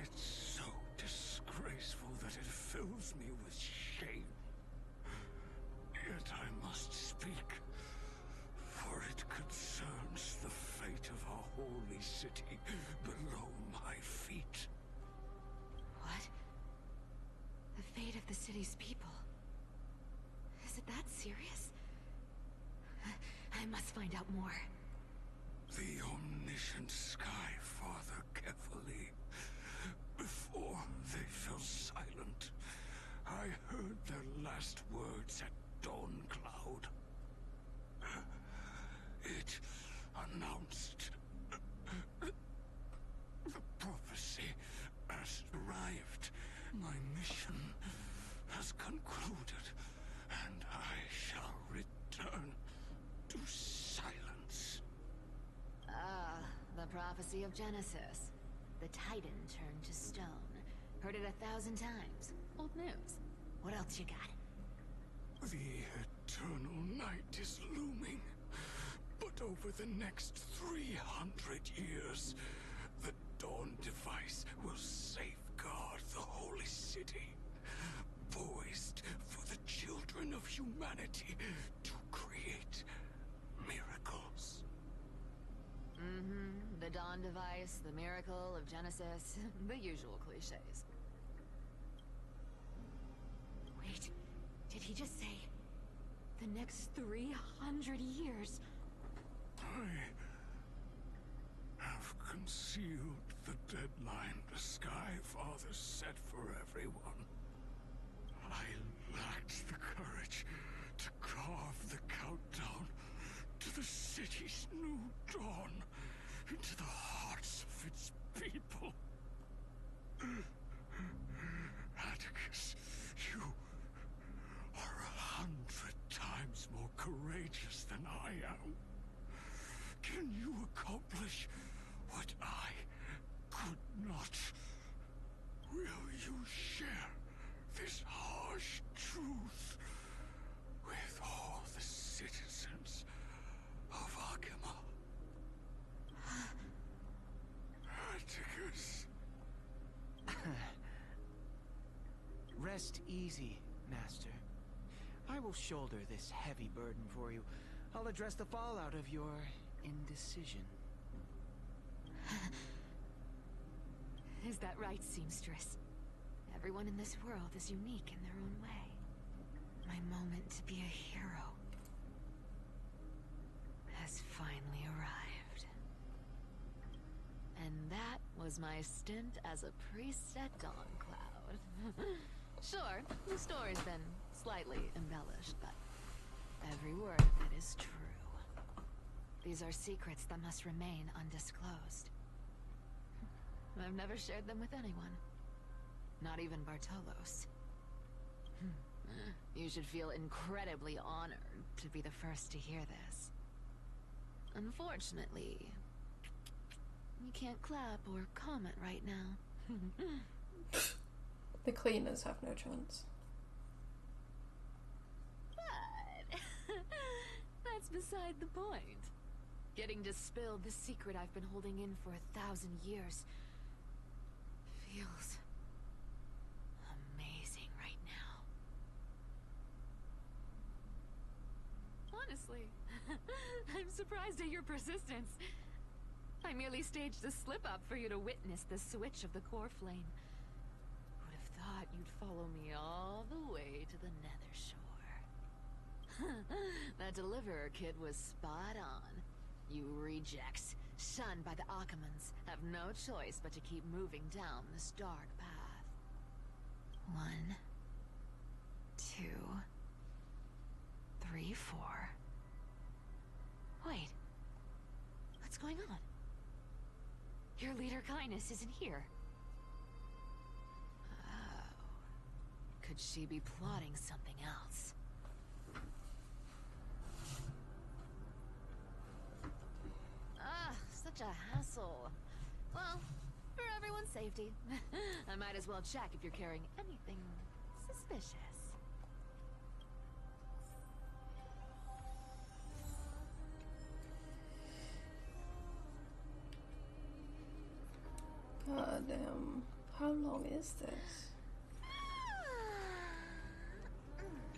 It's so disgraceful that it fills me with shame. Yet I must speak, for it concerns the fate of our holy city below my feet. What? The fate of the city's people? Is it that serious? I must find out more. The omniscient Sky Father carefully. Before they fell silent, I heard their last words at Dawn Cloud. It announced the prophecy has arrived. My mission has concluded, and I shall return to silence. The prophecy of Genesis. The Titan turned to stone. Heard it 1,000 times. Old news. What else you got? The eternal night is looming. But over the next 300 years, the Dawn device will safeguard the holy city. Poised for the children of humanity to create miracles. The Dawn device, the miracle of Genesis, the usual cliches. Wait, did he just say the next 300 years? I have concealed the deadline the Sky Father set for everyone. I lacked the courage to carve the countdown to the city's new dawn into the hearts of its people. Atticus, you are 100 times more courageous than I am. Can you accomplish what I could not? Will you share this harsh truth with all the citizens of Akima? Atticus. Rest easy, Master. I will shoulder this heavy burden for you. I'll address the fallout of your indecision. Is that right, seamstress? Everyone in this world is unique in their own way. My moment to be a hero has finally arrived. And that was my stint as a priest at Dawn Cloud. Sure, the story's been slightly embellished, but every word of it is true. These are secrets that must remain undisclosed. I've never shared them with anyone. Not even Bartolos. You should feel incredibly honored to be the first to hear this. Unfortunately, you can't clap or comment right now. The cleaners have no chance. But that's beside the point. Getting to spill the secret I've been holding in for 1,000 years feels amazing right now. Honestly, I'm surprised at your persistence. I merely staged a slip-up for you to witness the switch of the core flame. Would have thought you'd follow me all the way to the Nether Shore. That deliverer kid was spot on. You rejects, shunned by the Akamans, have no choice but to keep moving down this dark path. 1, 2, 3, 4. Wait. What's going on? Your leader Kindness isn't here. Oh. Could she be plotting something else? Ah, such a hassle. Well, for everyone's safety, I might as well check if you're carrying anything suspicious. How long is this?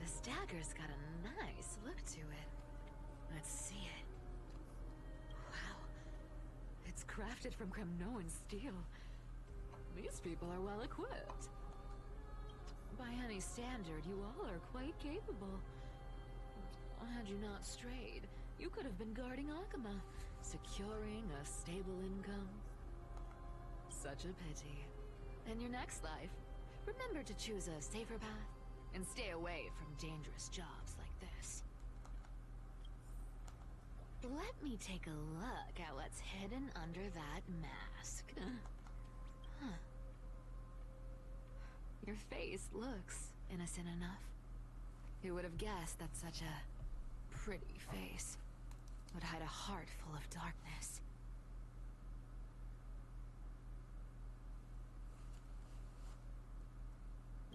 This dagger's got a nice look to it. Let's see it. Wow. It's crafted from Kremnoan steel. These people are well equipped. By any standard, you all are quite capable. Had you not strayed, you could have been guarding Akama, securing a stable income. Such a pity. In your next life, remember to choose a safer path and stay away from dangerous jobs like this. Let me take a look at what's hidden under that mask. Huh. Your face looks innocent enough. Who would have guessed that such a pretty face would hide a heart full of darkness?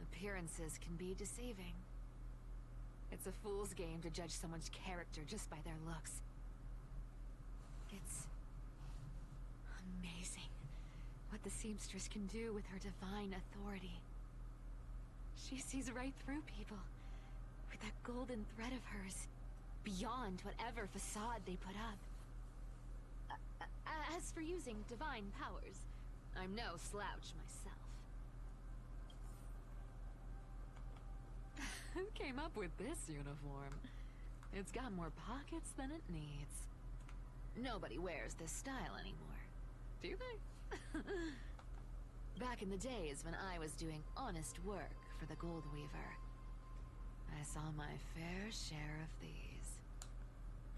Appearances can be deceiving. It's a fool's game to judge someone's character just by their looks. It's amazing what the seamstress can do with her divine authority. She sees right through people with that golden thread of hers, beyond whatever facade they put up. As for using divine powers, I'm no slouch myself. Who came up with this uniform? It's got more pockets than it needs. Nobody wears this style anymore, do they? Back in the days when I was doing honest work for the Gold Weaver, I saw my fair share of these.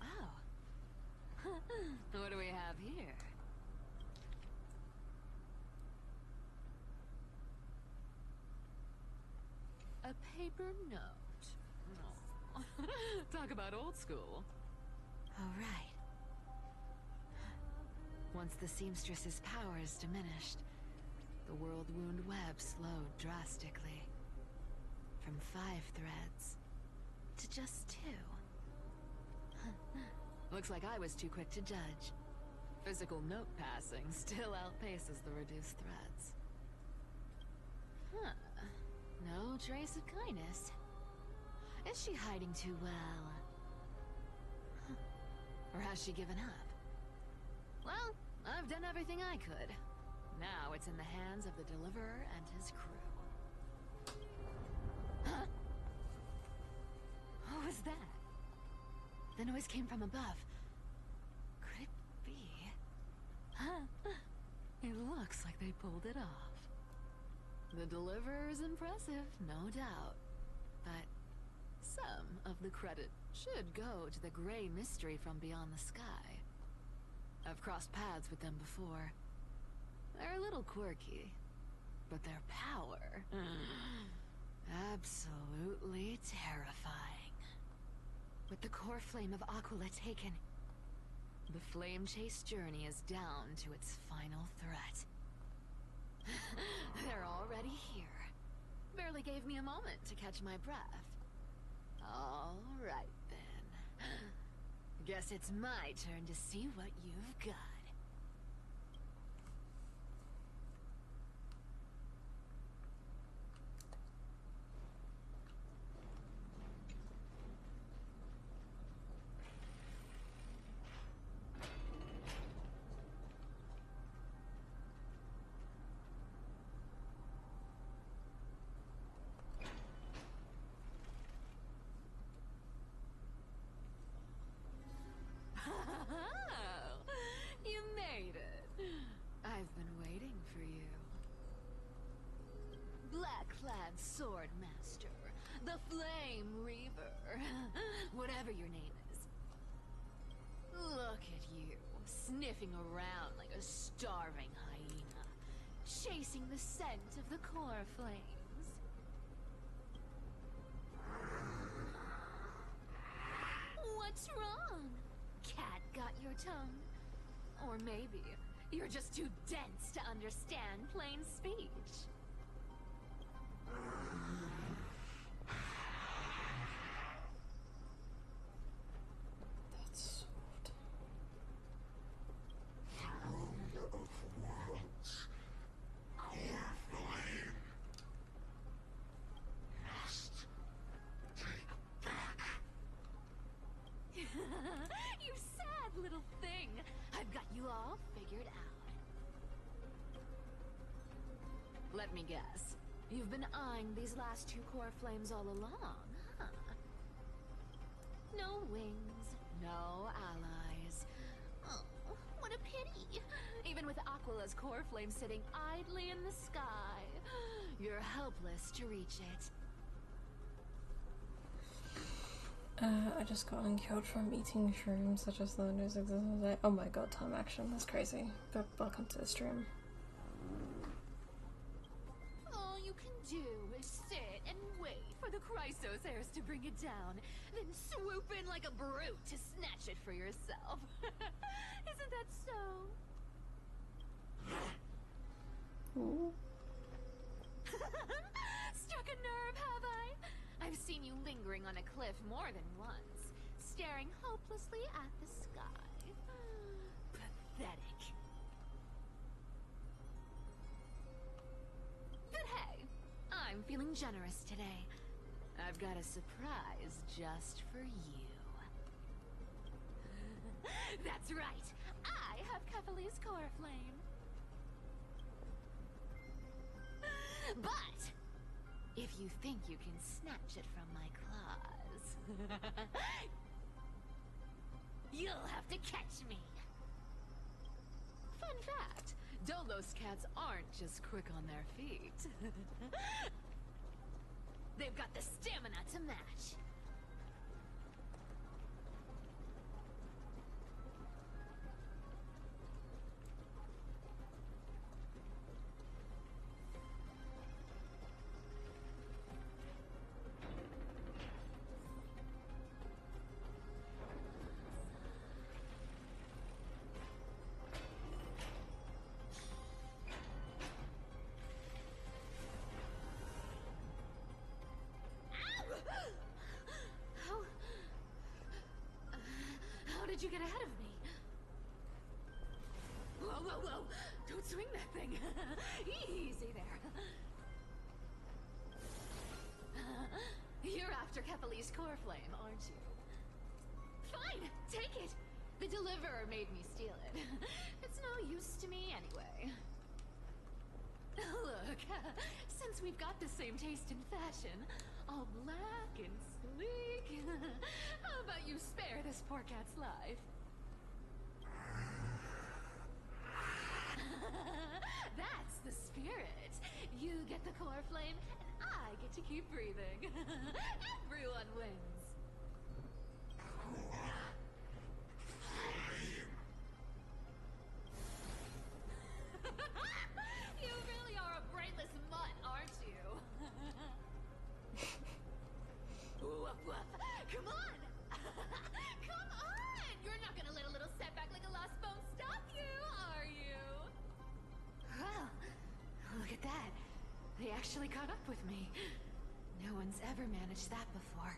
Oh. What do we have here? A paper note. Oh. Talk about old school. All right. Once the seamstress's powers diminished, the world wound web slowed drastically. From 5 threads to just 2. Looks like I was too quick to judge. Physical note passing still outpaces the reduced threads. Huh. No trace of kindness. Is she hiding too well? Or has she given up? Well, I've done everything I could. Now it's in the hands of the Deliverer and his crew. Huh? What was that? The noise came from above. Could it be? Huh? It looks like they pulled it off. The Deliverer is impressive, no doubt. But some of the credit should go to the gray mystery from beyond the sky. I've crossed paths with them before. They're a little quirky, but their power... absolutely terrifying. With the core flame of Aquila taken, the flame chase journey is down to its final threat. They're already here. Barely gave me a moment to catch my breath. All right, then. Guess it's my turn to see what you've got. The Flame Reaver. Whatever your name is. Look at you, sniffing around like a starving hyena, chasing the scent of the core flames. What's wrong? Cat got your tongue? Or maybe you're just too dense to understand plain speech. That's soft. Throne of worlds, core flame. Must take back. You sad little thing. I've got you all figured out. Let me guess. You've been eyeing these last two core flames all along, huh? No wings, no allies. Oh, what a pity. Even with Aquala's core flame sitting idly in the sky, you're helpless to reach it. I just got unkilled from eating shrooms such as the news existence. Oh my god, time action, that's crazy. Go welcome to the stream. All you can do is sit and wait for the Chrysos heirs to bring it down, then swoop in like a brute to snatch it for yourself. Isn't that so? Ooh. Struck a nerve, have I? I've seen you lingering on a cliff more than once, staring hopelessly at the sky. Pathetic. But hey, I'm feeling generous today. I've got a surprise just for you. That's right, I have Kefali's core flame. But if you think you can snatch it from my claws, you'll have to catch me. Fun fact, Dolos cats aren't just quick on their feet. They've got the stamina to match. How did you get ahead of me? Whoa, whoa, whoa! Don't swing that thing! Easy there. You're after Kefali's core flame, aren't you? Fine, take it! The deliverer made me steal it. It's no use to me anyway. Look, since we've got the same taste in fashion, all black and sleek, how about you spare this poor cat's life? That's the spirit. You get the core flame, and I get to keep breathing. Everyone wins. You really are a brainless mutt, aren't you? Woof woof. Come on! Come on! You're not gonna let a little setback like a lost bone stop you, are you? Well, look at that. They actually caught up with me. No one's ever managed that before.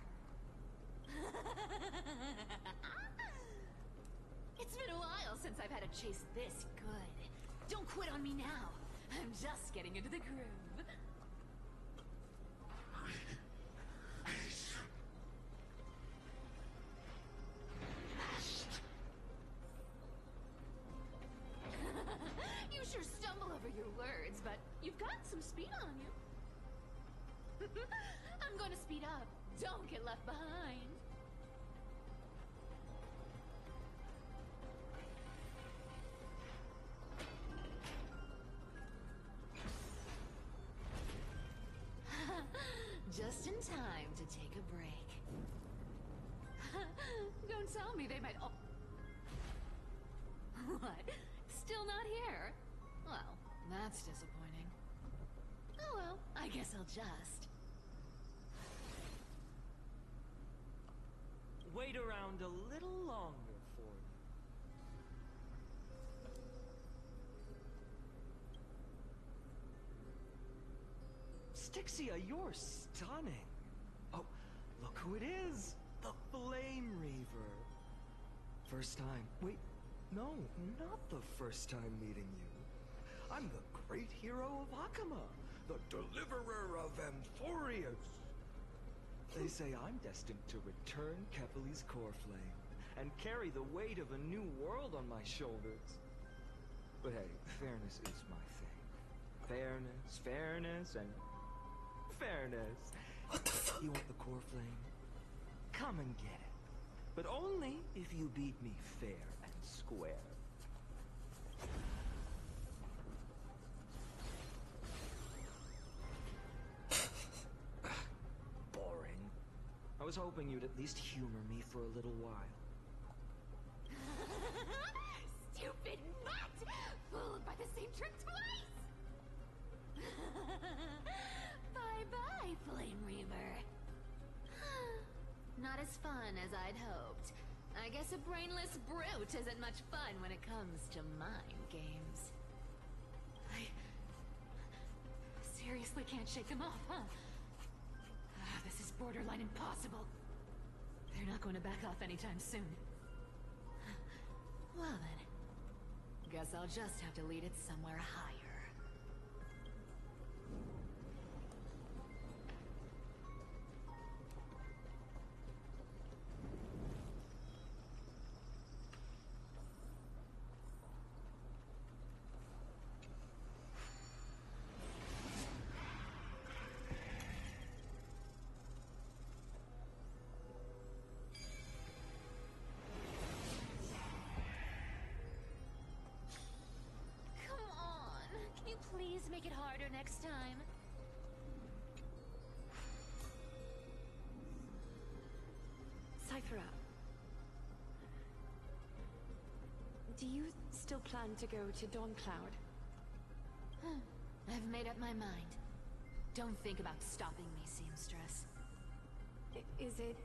It's been a while since I've had a chase this good. Don't quit on me now. I'm just getting into the groove. You sure stumble over your words, but you've got some speed on you. I'm going to speed up. Don't get left behind. Just in time to Don't tell me they might all... What? Still not here? Well, that's disappointing. Oh well, I guess I'll just... Wait around a little longer for you. Styxia, you're stunning. Oh, look who it is. The Flame Reaver. First time. Wait, no, not the first time meeting you. I'm the great hero of Hakama, the deliverer of Amphorius. They say I'm destined to return Kefali's core flame and carry the weight of a new world on my shoulders. But hey, fairness is my thing. Fairness, and fairness. What the fuck? You want the core flame? Come and get it. But only if you beat me fair and square. Boring. I was hoping you'd at least humor me for a little while. Stupid mutt! Fooled by the same trick twice! Bye-bye, Flame Reaver. Not as fun as I'd hoped. I guess a brainless brute isn't much fun when it comes to mind games. I seriously can't shake them off, huh? This is borderline impossible. They're not going to back off anytime soon. Well then, guess I'll just have to lead it somewhere higher. Please make it harder next time. Cyphera, do you still plan to go to Dawncloud? I've made up my mind. Don't think about stopping me, seamstress. Is it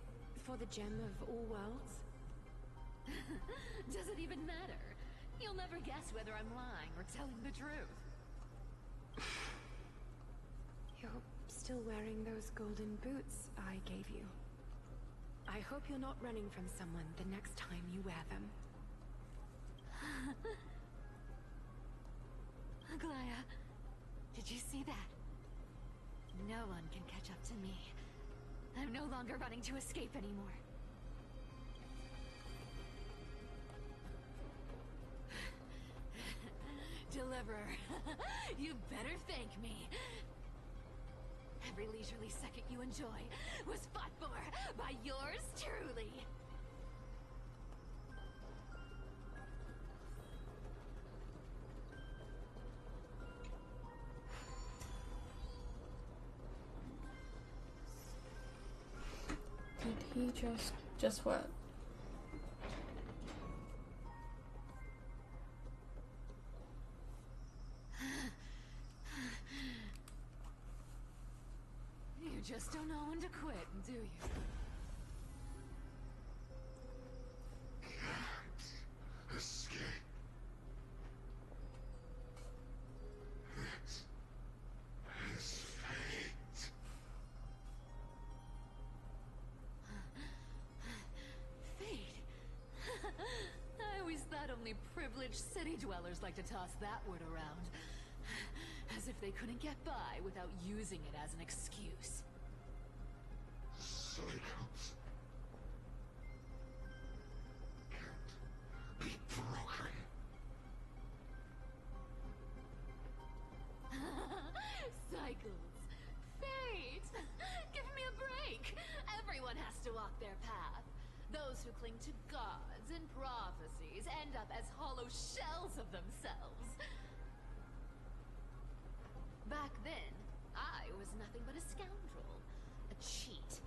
for the gem of all worlds? Does it even matter? You'll never guess whether I'm lying or telling the truth. You're still wearing those golden boots I gave you. I hope you're not running from someone the next time you wear them. Aglaya, did you see that? No one can catch up to me. I'm no longer running to escape anymore. Deliverer, you better thank me. Every leisurely second you enjoy was fought for by yours truly. Did he just what? You just don't know when to quit, do you? Can't escape. It is fate. Fate? I always thought only privileged city dwellers like to toss that word around. As if they couldn't get by without using it as an excuse. Cycles can't be broken. Cycles. Fate! Give me a break! Everyone has to walk their path. Those who cling to gods and prophecies end up as hollow shells of themselves. Back then, I was nothing but a scoundrel. A cheat,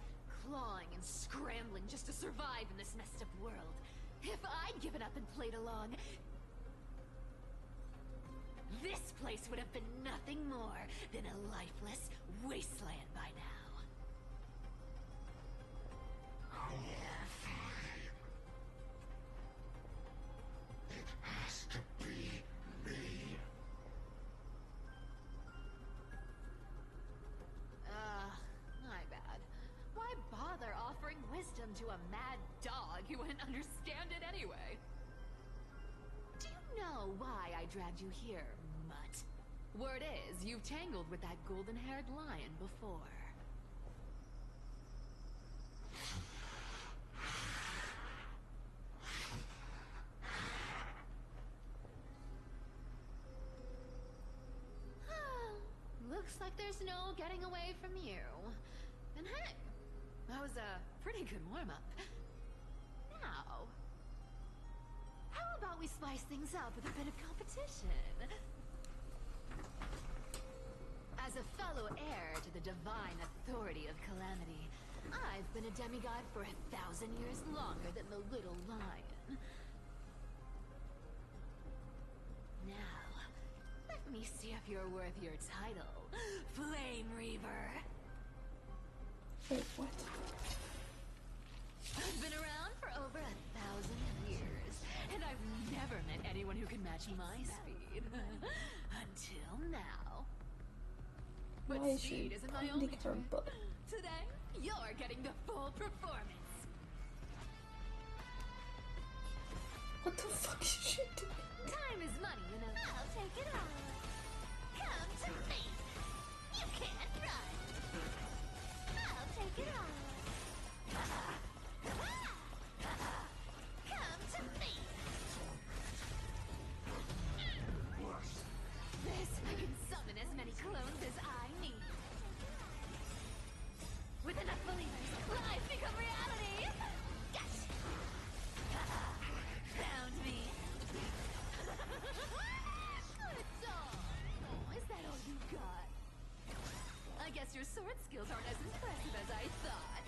clawing and scrambling just to survive in this messed up world. If I'd given up and played along, this place would have been nothing more than a lifeless wasteland by now. It has to be me. My bad. Why bother offering wisdom to a mad dog who wouldn't understand it anyway? Do you know why I dragged you here, mutt? Word is, you've tangled with that golden-haired lion before. Looks like there's no getting away from you. And hey, that was a pretty good warm-up. Now, how about we spice things up with a bit of competition? As a fellow heir to the divine authority of Calamity, I've been a demigod for 1,000 years longer than the little lion. Now, let me see if you're worth your title, Flame Reaver. Wait, what? I've been around for over 1,000 years, and I've never met anyone who can match my speed. Until now. But Why is speed she isn't my pointing only her trick. butt? Today, you're getting the full performance. What the fuck is she doing? Time is money, you know. I'll take it all. Come to me. You can't run. I'll take it all. Come to me. This can summon as many clones as I need. With enough believers, lies become reality. Gotcha. Found me. Good dog. Oh, is that all you got? I guess your sword skills aren't as impressive as I thought.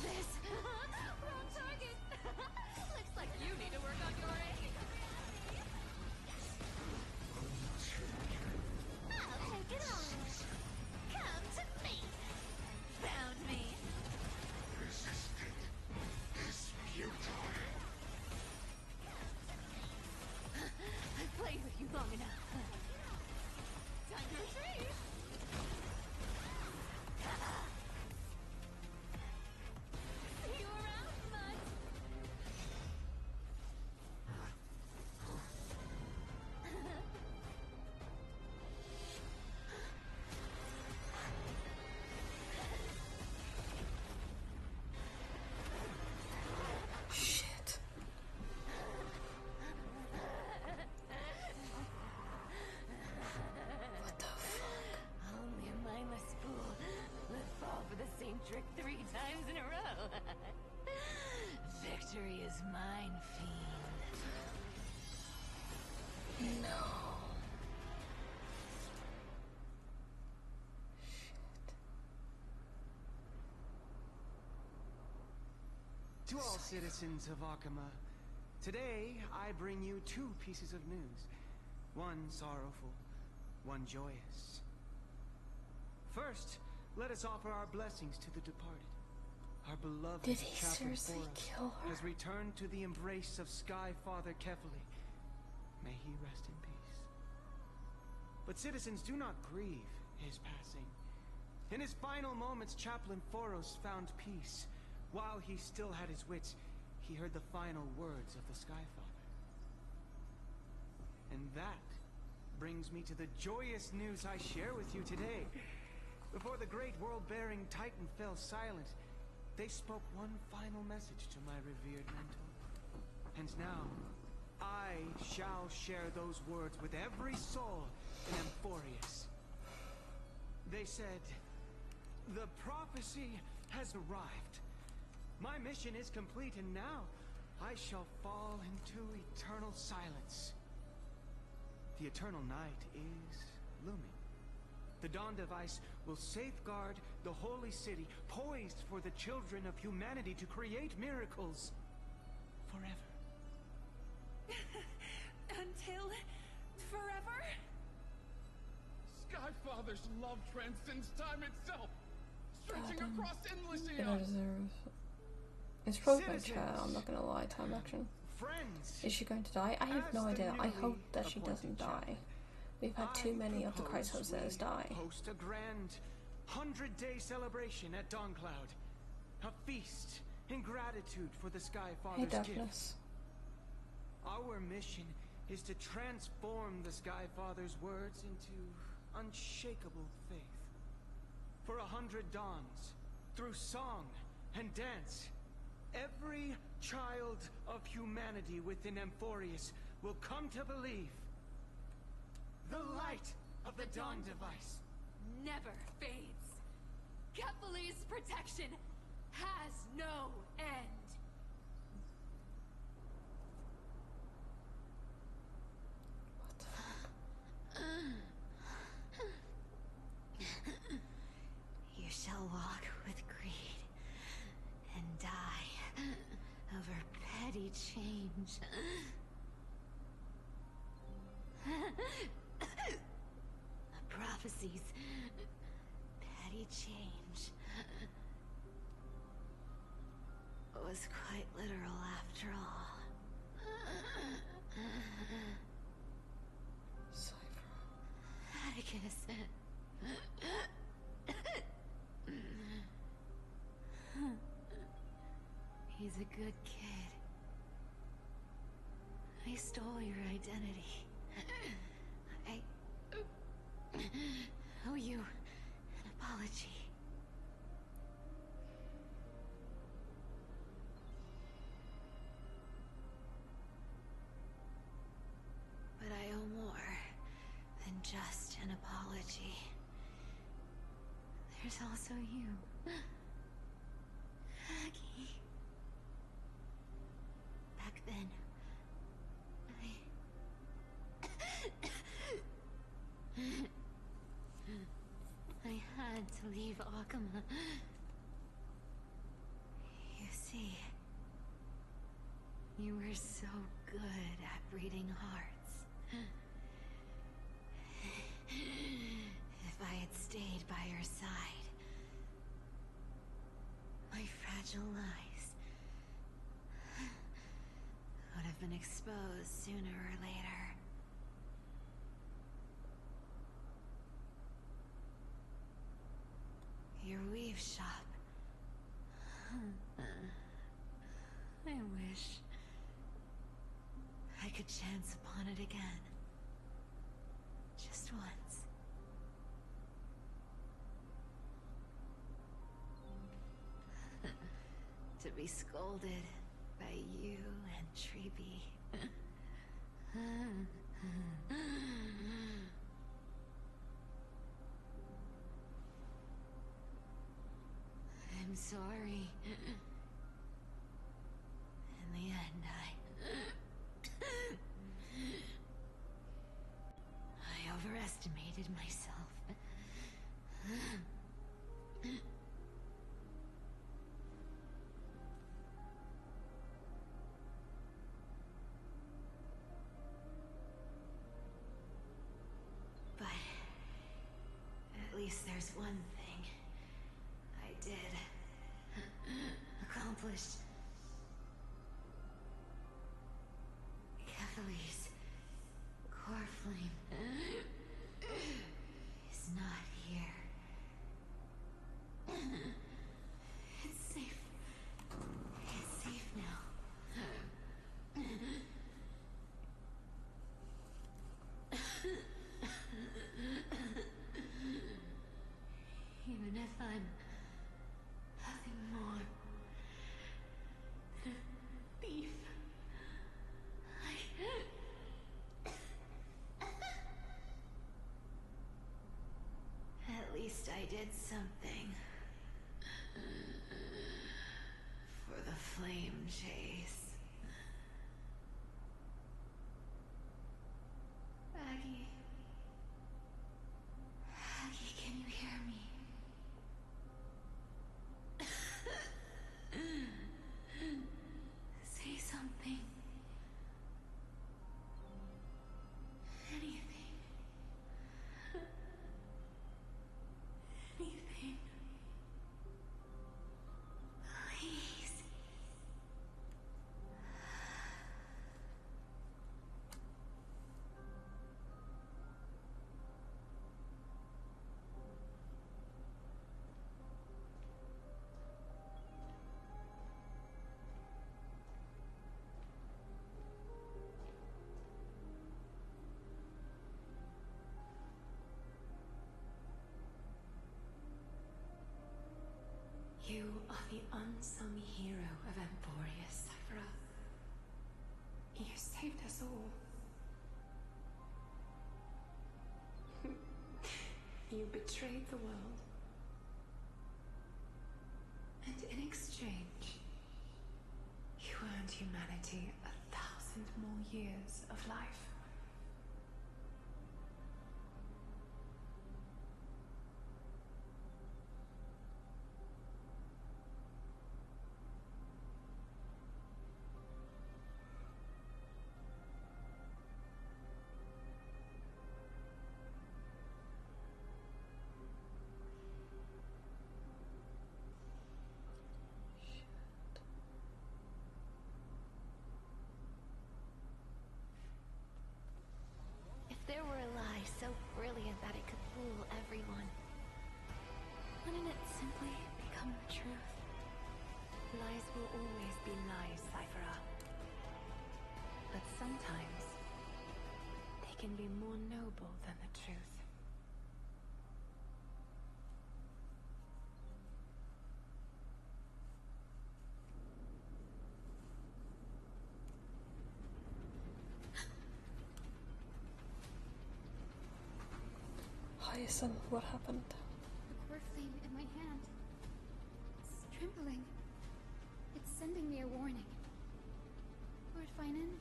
This wrong target. Looks like you need to work on your aim. I'll take it on. Come to me. Found me. Resisting is futile. I've played with you long enough. Time to retreat. See you around, bud. Shit. What the fuck? Only a mindless fool would fall for the same trick 3 times in a row. Victory is mine, fiend. No. To all citizens of Akama, today I bring you 2 pieces of news. One sorrowful, one joyous. First, let us offer our blessings to the departed. Our beloved Did he Chaplain seriously Foros kill her? has returned to the embrace of Sky Father Kefali. May he rest in peace. But citizens, do not grieve his passing. In his final moments, Chaplain Foros found peace. While he still had his wits, he heard the final words of the Sky Father. And that brings me to the joyous news I share with you today. Before the great world-bearing Titan fell silent, they spoke one final message to my revered mentor. And now, I shall share those words with every soul in Amphorius. They said, the prophecy has arrived. My mission is complete, and now I shall fall into eternal silence. The eternal night is looming. The dawn device will safeguard the holy city, poised for the children of humanity to create miracles forever. Until forever? Skyfather's love transcends time itself, stretching Adam, across endless you know, eons. it's probably going to her, I'm not going to lie, time action. Is she going to die? I have no idea. I hope that she doesn't die. We've had too many of the Christ Hoseas die. Host a grand 100-day celebration at Dawncloud. A feast in gratitude for the Skyfather's gift. Our mission is to transform the Skyfather's words into unshakable faith. For 100 dawns, through song and dance, every child of humanity within Amphorius will come to believe the light of the dawn device never fades. Kefali's protection has no end. You shall walk with greed and die over petty change. The prophecies, petty change, was quite literal after all. Atticus. He's a good kid. I stole your identity. I owe you an apology. But I owe more than just an apology. There's also you, Aggie. Back then, I had to leave Akama. You see, you were so good at reading hearts. If I had stayed by your side, my fragile lies would have been exposed sooner or later. Your weave shop. I wish I could chance upon it again. Just once. To be scolded by you and Treeby. I'm sorry. In the end, I overestimated myself. But at least there's one thing I did accomplish. Kefali's core flame is not here. It's safe. It's safe now. Even if I'm nothing more than a thief, at least I did something for the flame chase. Aggie. saved us all. You betrayed the world. And in exchange, you earned humanity 1,000 more years of life. There were a lie so brilliant that it could fool everyone. Wouldn't it simply become the truth? Lies will always be lies, Cyphera. But sometimes, they can be more noble than the truth. Hyacinth, what happened? The core flame in my hand. It's trembling. It's sending me a warning. Lord Finan,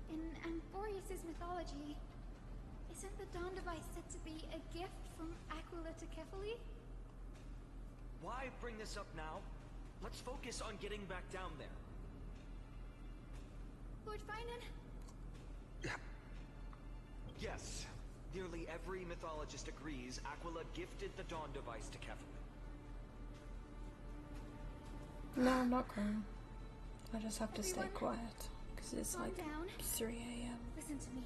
in Amphorius' mythology, isn't the Dawn device said to be a gift from Aquila to Kefali? Why bring this up now? Let's focus on getting back down there. Lord Finan? Yes. Nearly every mythologist agrees Aquila gifted the Dawn device to Kefali. No, I'm not crying. I just have to stay quiet, because it's like down. 3 a.m. Listen to me.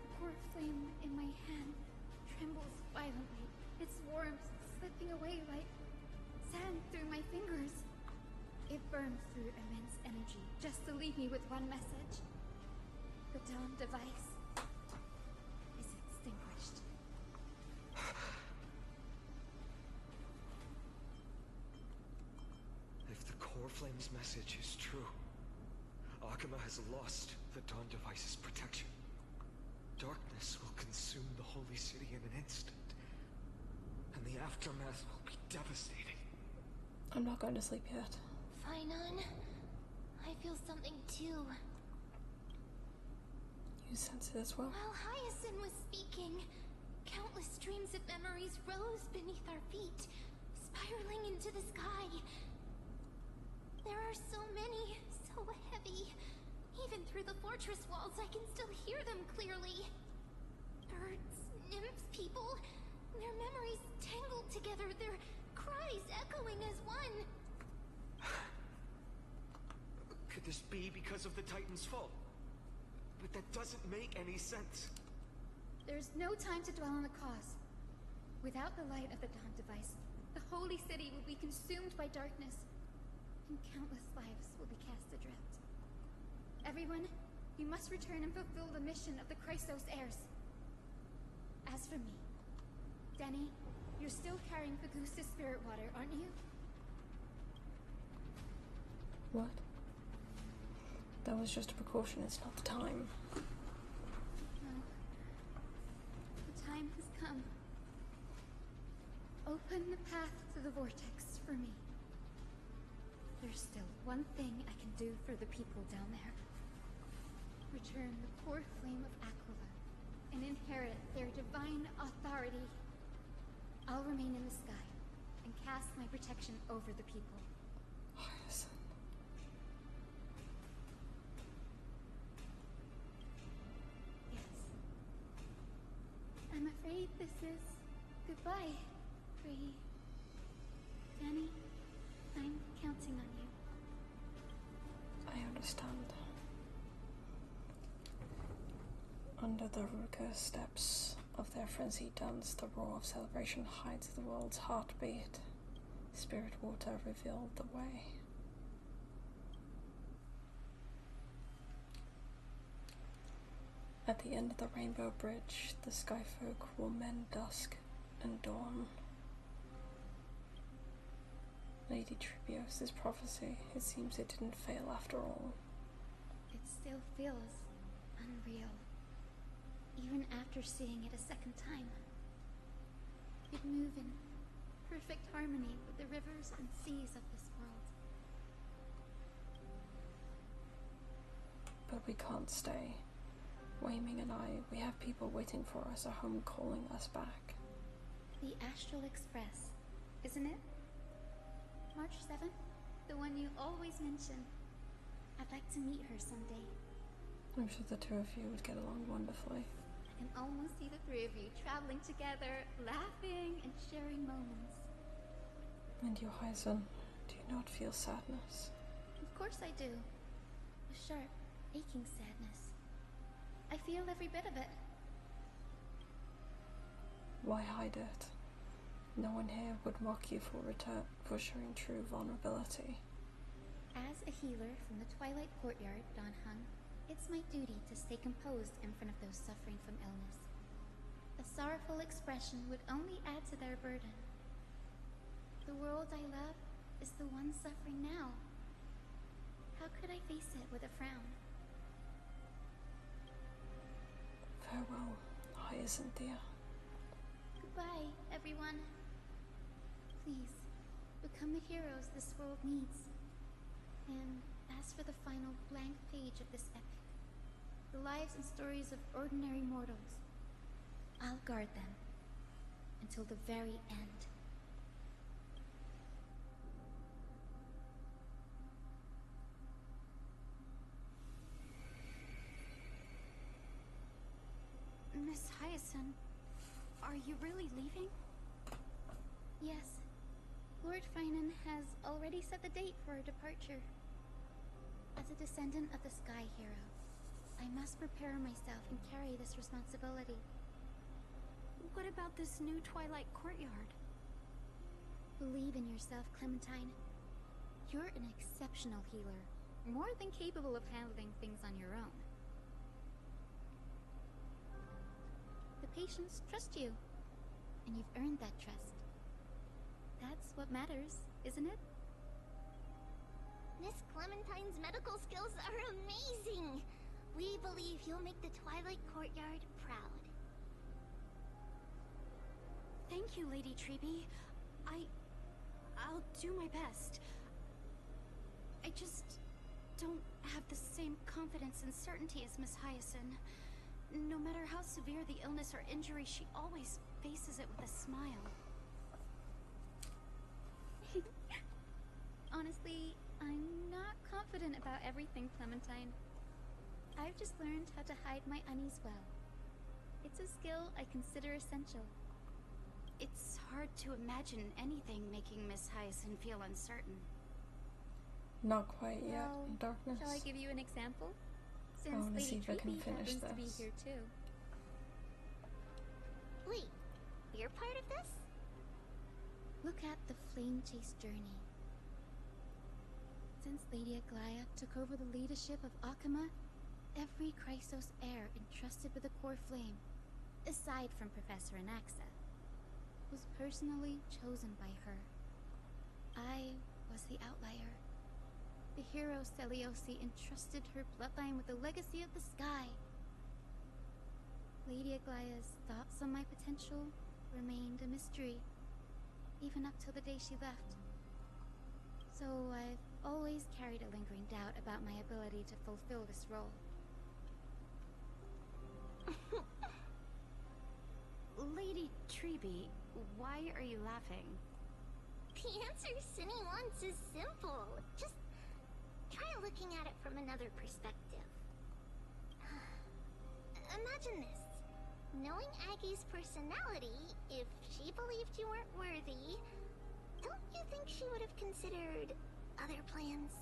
The core flame in my hand trembles violently. Its warmth slipping away like sand through my fingers. It burns through immense energy just to leave me with one message. The Dawn device is extinguished. If the core flame's message is true, Akuma has lost the Dawn device's protection. Darkness will consume the holy city in an instant, and the aftermath will be devastating. I'm not going to sleep yet. Finan, I feel something too. You sense it as well? While Hyacinth was speaking, countless streams of memories rose beneath our feet, spiraling into the sky. There are so many, so heavy. Even through the fortress walls, I can still hear them clearly. Birds, nymphs, people, their memories tangled together, their cries echoing as one. Could this be because of the Titan's fall? But that doesn't make any sense. There's no time to dwell on the cause. Without the light of the Dawn device, the holy city will be consumed by darkness, and countless lives will be cast adrift. Everyone, you must return and fulfill the mission of the Chrysos heirs. As for me, Denny, you're still carrying Fagusta's spirit water, aren't you? What? That was just a precaution, it's not the time. No. The time has come. Open the path to the vortex for me. There's still one thing I can do for the people down there. Return the core flame of Aquila and inherit their divine authority. I'll remain in the sky and cast my protection over the people. Hyacinth. Yes. I'm afraid this is goodbye, Rei. Danny, I'm counting on you. I understand. Under the Ruka steps of their frenzied dance, the roar of celebration hides the world's heartbeat. Spirit water revealed the way. At the end of the rainbow bridge, the skyfolk will mend dusk and dawn. Lady Tribios' prophecy, it seems it didn't fail after all. It's still feels unreal, even after seeing it a second time. It move in perfect harmony with the rivers and seas of this world. But we can't stay. Wei Ming and I, we have people waiting for us at home calling us back. The Astral Express, isn't it? March 7th? The one you always mention. I'd like to meet her someday. I'm sure the two of you would get along wonderfully. I can almost see the three of you traveling together, laughing and sharing moments. And you, Hyson, do you not feel sadness? Of course I do. A sharp, aching sadness. I feel every bit of it. Why hide it? No one here would mock you for showing true vulnerability. As a healer from the Twilight Courtyard, Don Hung, it's my duty to stay composed in front of those suffering from illness. A sorrowful expression would only add to their burden. The world I love is the one suffering now. How could I face it with a frown? Farewell, Hyacinthia. Goodbye, everyone. Please, become the heroes this world needs. And as for the final blank page of this epic, the lives and stories of ordinary mortals, I'll guard them until the very end. Miss Hyacinth, are you really leaving? Yes. Lord Finan has already set the date for our departure. As a descendant of the Sky Hero, I must prepare myself and carry this responsibility. What about this new Twilight Courtyard? Believe in yourself, Clementine. You're an exceptional healer, more than capable of handling things on your own. The patients trust you, and you've earned that trust. That's what matters, isn't it? Miss Clementine's medical skills are amazing! We believe you'll make the Twilight Courtyard proud. Thank you, Lady Treby. I'll do my best. I just don't have the same confidence and certainty as Miss Hyacinth. No matter how severe the illness or injury, she always faces it with a smile. Honestly, I'm not confident about everything, Clementine. I've just learned how to hide my unease well. It's a skill I consider essential. It's hard to imagine anything making Miss Hyacinth feel uncertain. Not quite yet, Well, darkness. Shall I give you an example? Since I wanna see Lady if I can Treby finish happens to be this. here too. Wait, you're part of this? Look at the Flame Chase journey. Since Lady Aglaya took over the leadership of Akama, every Chrysos heir entrusted with the core flame, aside from Professor Anaxa, was personally chosen by her. I was the outlier. The hero Celiosi entrusted her bloodline with the legacy of the sky. Lady Aglaya's thoughts on my potential remained a mystery, even up till the day she left. So I've always carried a lingering doubt about my ability to fulfill this role. Lady Treby, why are you laughing? The answer Cindy wants is simple. Just try looking at it from another perspective. Imagine this. Knowing Aggie's personality, if she believed you weren't worthy, don't you think she would have considered other plans?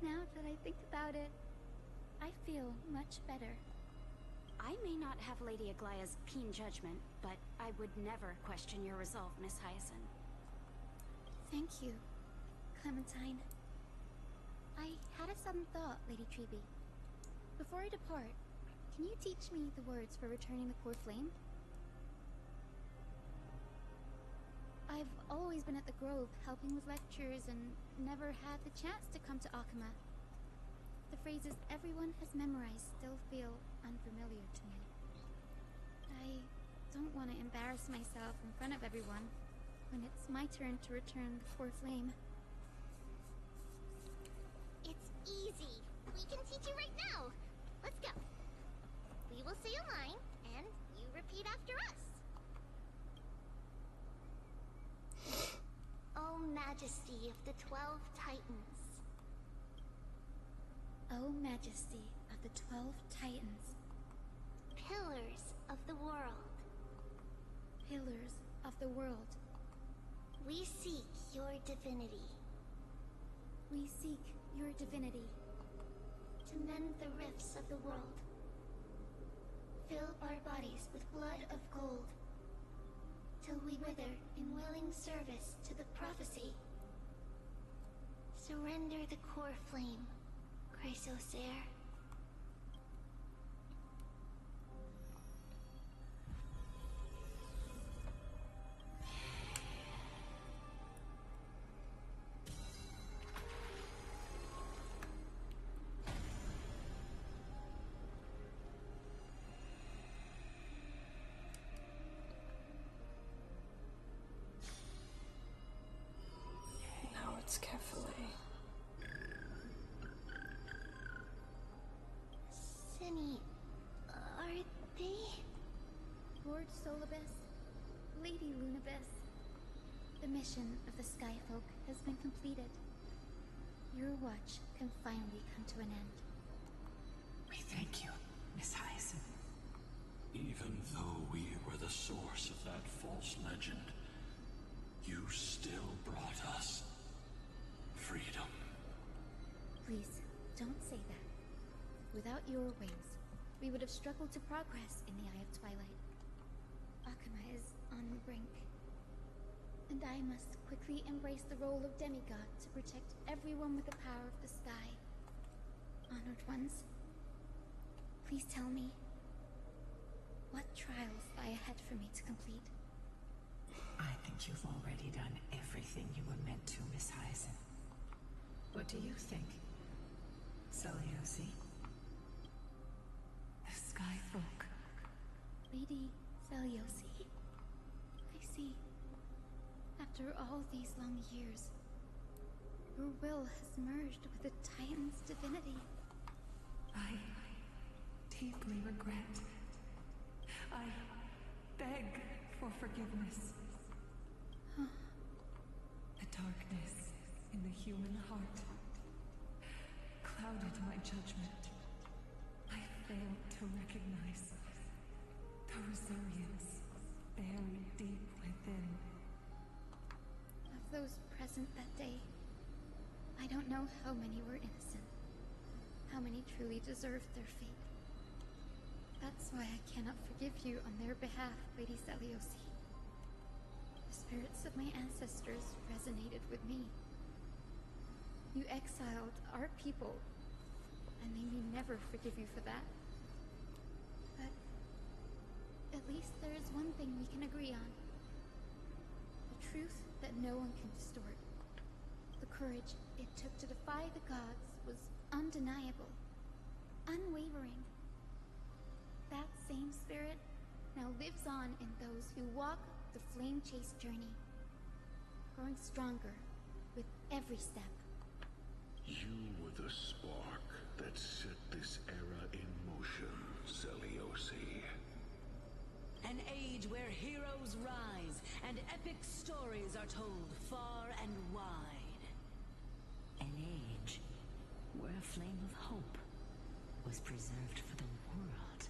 Now that I think about it, I feel much better. I may not have Lady Aglaya's keen judgment, but I would never question your resolve, Miss Hyacinth. Thank you, Clementine. I had a sudden thought, Lady Treby. Before I depart, can you teach me the words for returning the core flame? I've always always been at the Grove, helping with lectures, and never had the chance to come to Akuma. The phrases everyone has memorized still feel unfamiliar to me. I don't want to embarrass myself in front of everyone when it's my turn to return the core flame. It's easy. We can teach you right now. Let's go. We will say a line, and you repeat after us. O Majesty of the 12 Titans. O Majesty of the 12 Titans. Pillars of the world. Pillars of the world. We seek your divinity. We seek your divinity. To mend the rifts of the world. Fill our bodies with blood of gold. Till we wither in willing service to the prophecy. Surrender the core flame, Chrysosair. Now it's carefully. Cinny, are they? Lord Solibus, Lady Lunabis, the mission of the Skyfolk has been completed. Your watch can finally come to an end. We thank you, Miss Hyacinth. Even though we were the source of that false legend, you still brought us freedom. Please, don't say that. Without your wings, we would have struggled to progress in the Eye of Twilight. Akuma is on the brink. And I must quickly embrace the role of demigod to protect everyone with the power of the sky. Honored ones, please tell me, what trials lie ahead for me to complete? I think you've already done everything you were meant to, Miss Hyacinth. What do you think, Seliosi? The Skyfolk. Lady Seliosi. I see. After all these long years, your will has merged with the Titan's divinity. I deeply regret. I beg for forgiveness. The darkness in the human heart clouded my judgment. I failed to recognize the resilience buried deep within. Of those present that day, I don't know how many were innocent, how many truly deserved their fate. That's why I cannot forgive you on their behalf, Lady Seliosi. The spirits of my ancestors resonated with me. You exiled our people, and they may never forgive you for that. But at least there is one thing we can agree on. The truth that no one can distort. The courage it took to defy the gods was undeniable, unwavering. That same spirit now lives on in those who walk the flame chase journey, growing stronger with every step. You were the spark that set this era in motion, Seliosi. An age where heroes rise and epic stories are told far and wide. An age where a flame of hope was preserved for the world.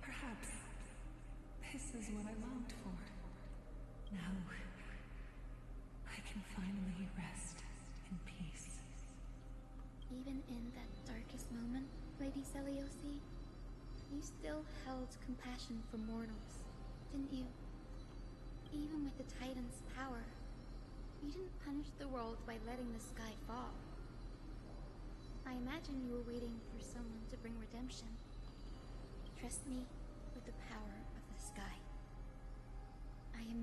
Perhaps this is what I longed for. Now, I can finally rest in peace. Even in that darkest moment, Lady Seliosi, you still held compassion for mortals, didn't you? Even with the Titan's power, you didn't punish the world by letting the sky fall. I imagine you were waiting for someone to bring redemption. Trust me with the power of the sky. I am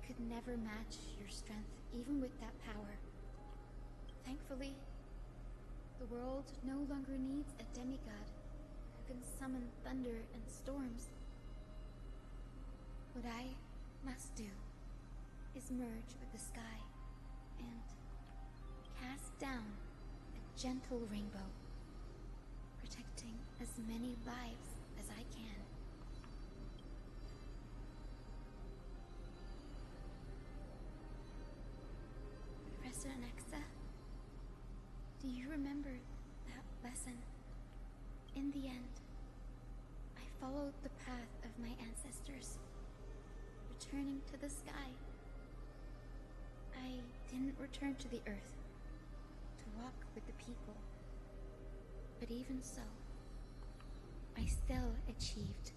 could never match your strength, even with that power. Thankfully, the world no longer needs a demigod who can summon thunder and storms. What I must do is merge with the sky and cast down a gentle rainbow, protecting as many lives as I can. Professor Nexa, do you remember that lesson? In the end, I followed the path of my ancestors, returning to the sky. I didn't return to the earth to walk with the people. But even so, I still achieved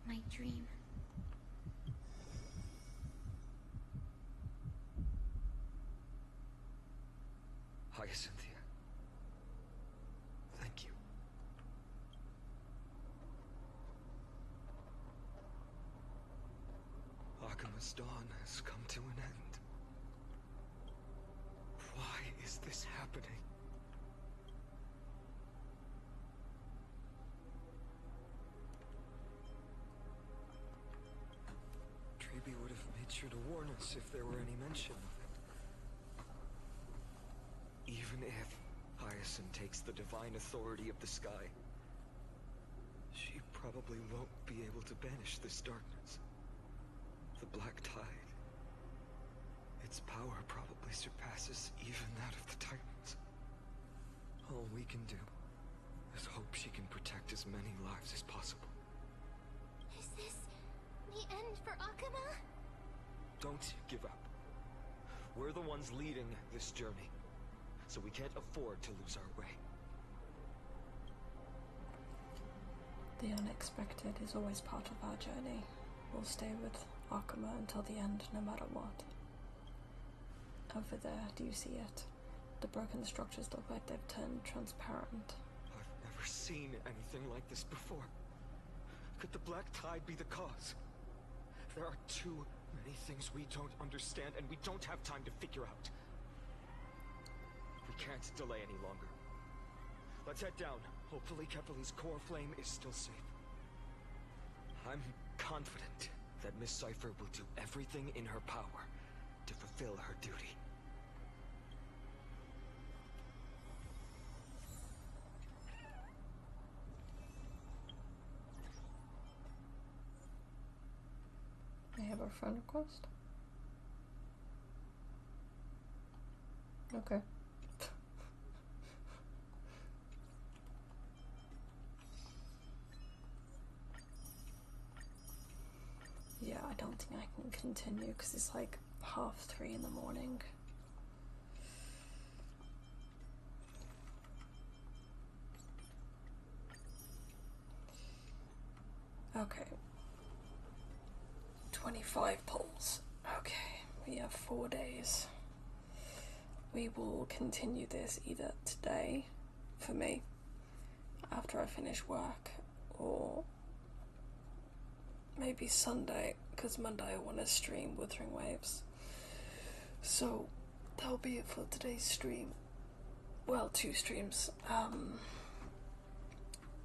my dream. Hi, Cynthia. Thank you. Akima's dawn has come to an end. Why is this happening? Treeby would have made sure to warn us if there were any mention of it. Even if Hyacinth takes the divine authority of the sky, she probably won't be able to banish this darkness. The Black Tide. Its power probably surpasses even that of the Titans. All we can do is hope she can protect as many lives as possible. Is this the end for Akuma? Don't give up. We're the ones leading this journey, so we can't afford to lose our way. The unexpected is always part of our journey. We'll stay with Akuma until the end, no matter what. Over there, do you see it? The broken structures look like they've turned transparent. I've never seen anything like this before. Could the Black Tide be the cause? There are too many things we don't understand, and we don't have time to figure out. We can't delay any longer. Let's head down. Hopefully Kefali's core flame is still safe. I'm confident that Miss Cypher will do everything in her power to fulfill her duty. I have a friend request. Okay. Yeah, I don't think I can continue because it's like 3:30 in the morning. Okay. 25 polls. Okay, we have 4 days. We will continue this either today, for me, after I finish work, or maybe Sunday, because Monday I want to stream Wuthering Waves. So, that'll be it for today's stream. Well, 2 streams.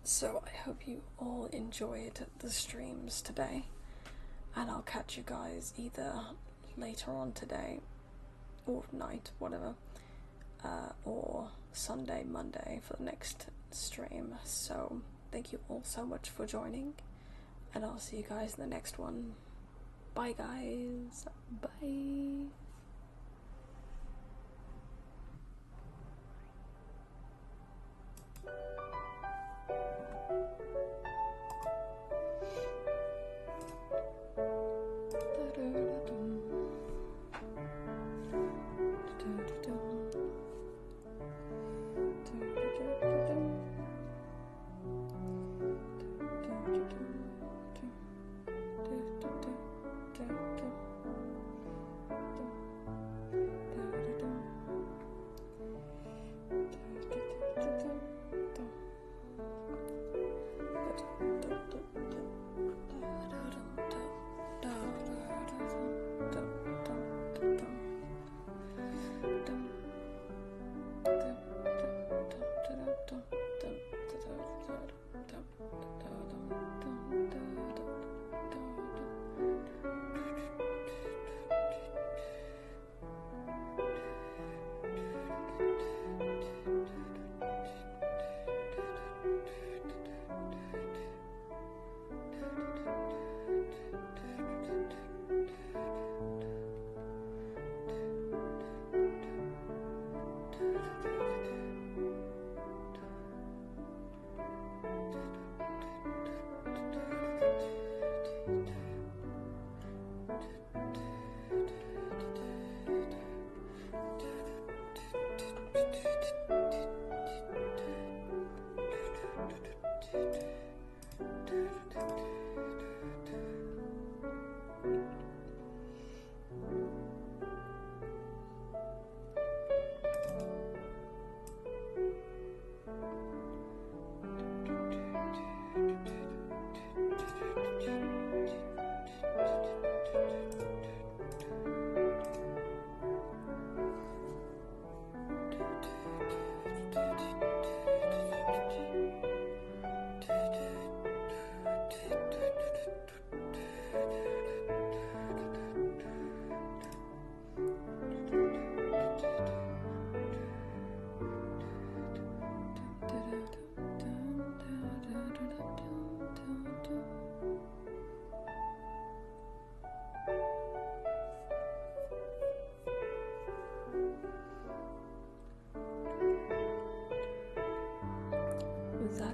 So I hope you all enjoyed the streams today, and I'll catch you guys either later on today, or night, whatever, or Sunday, Monday for the next stream. So thank you all so much for joining, and I'll see you guys in the next one. Bye guys, bye.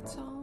that's all.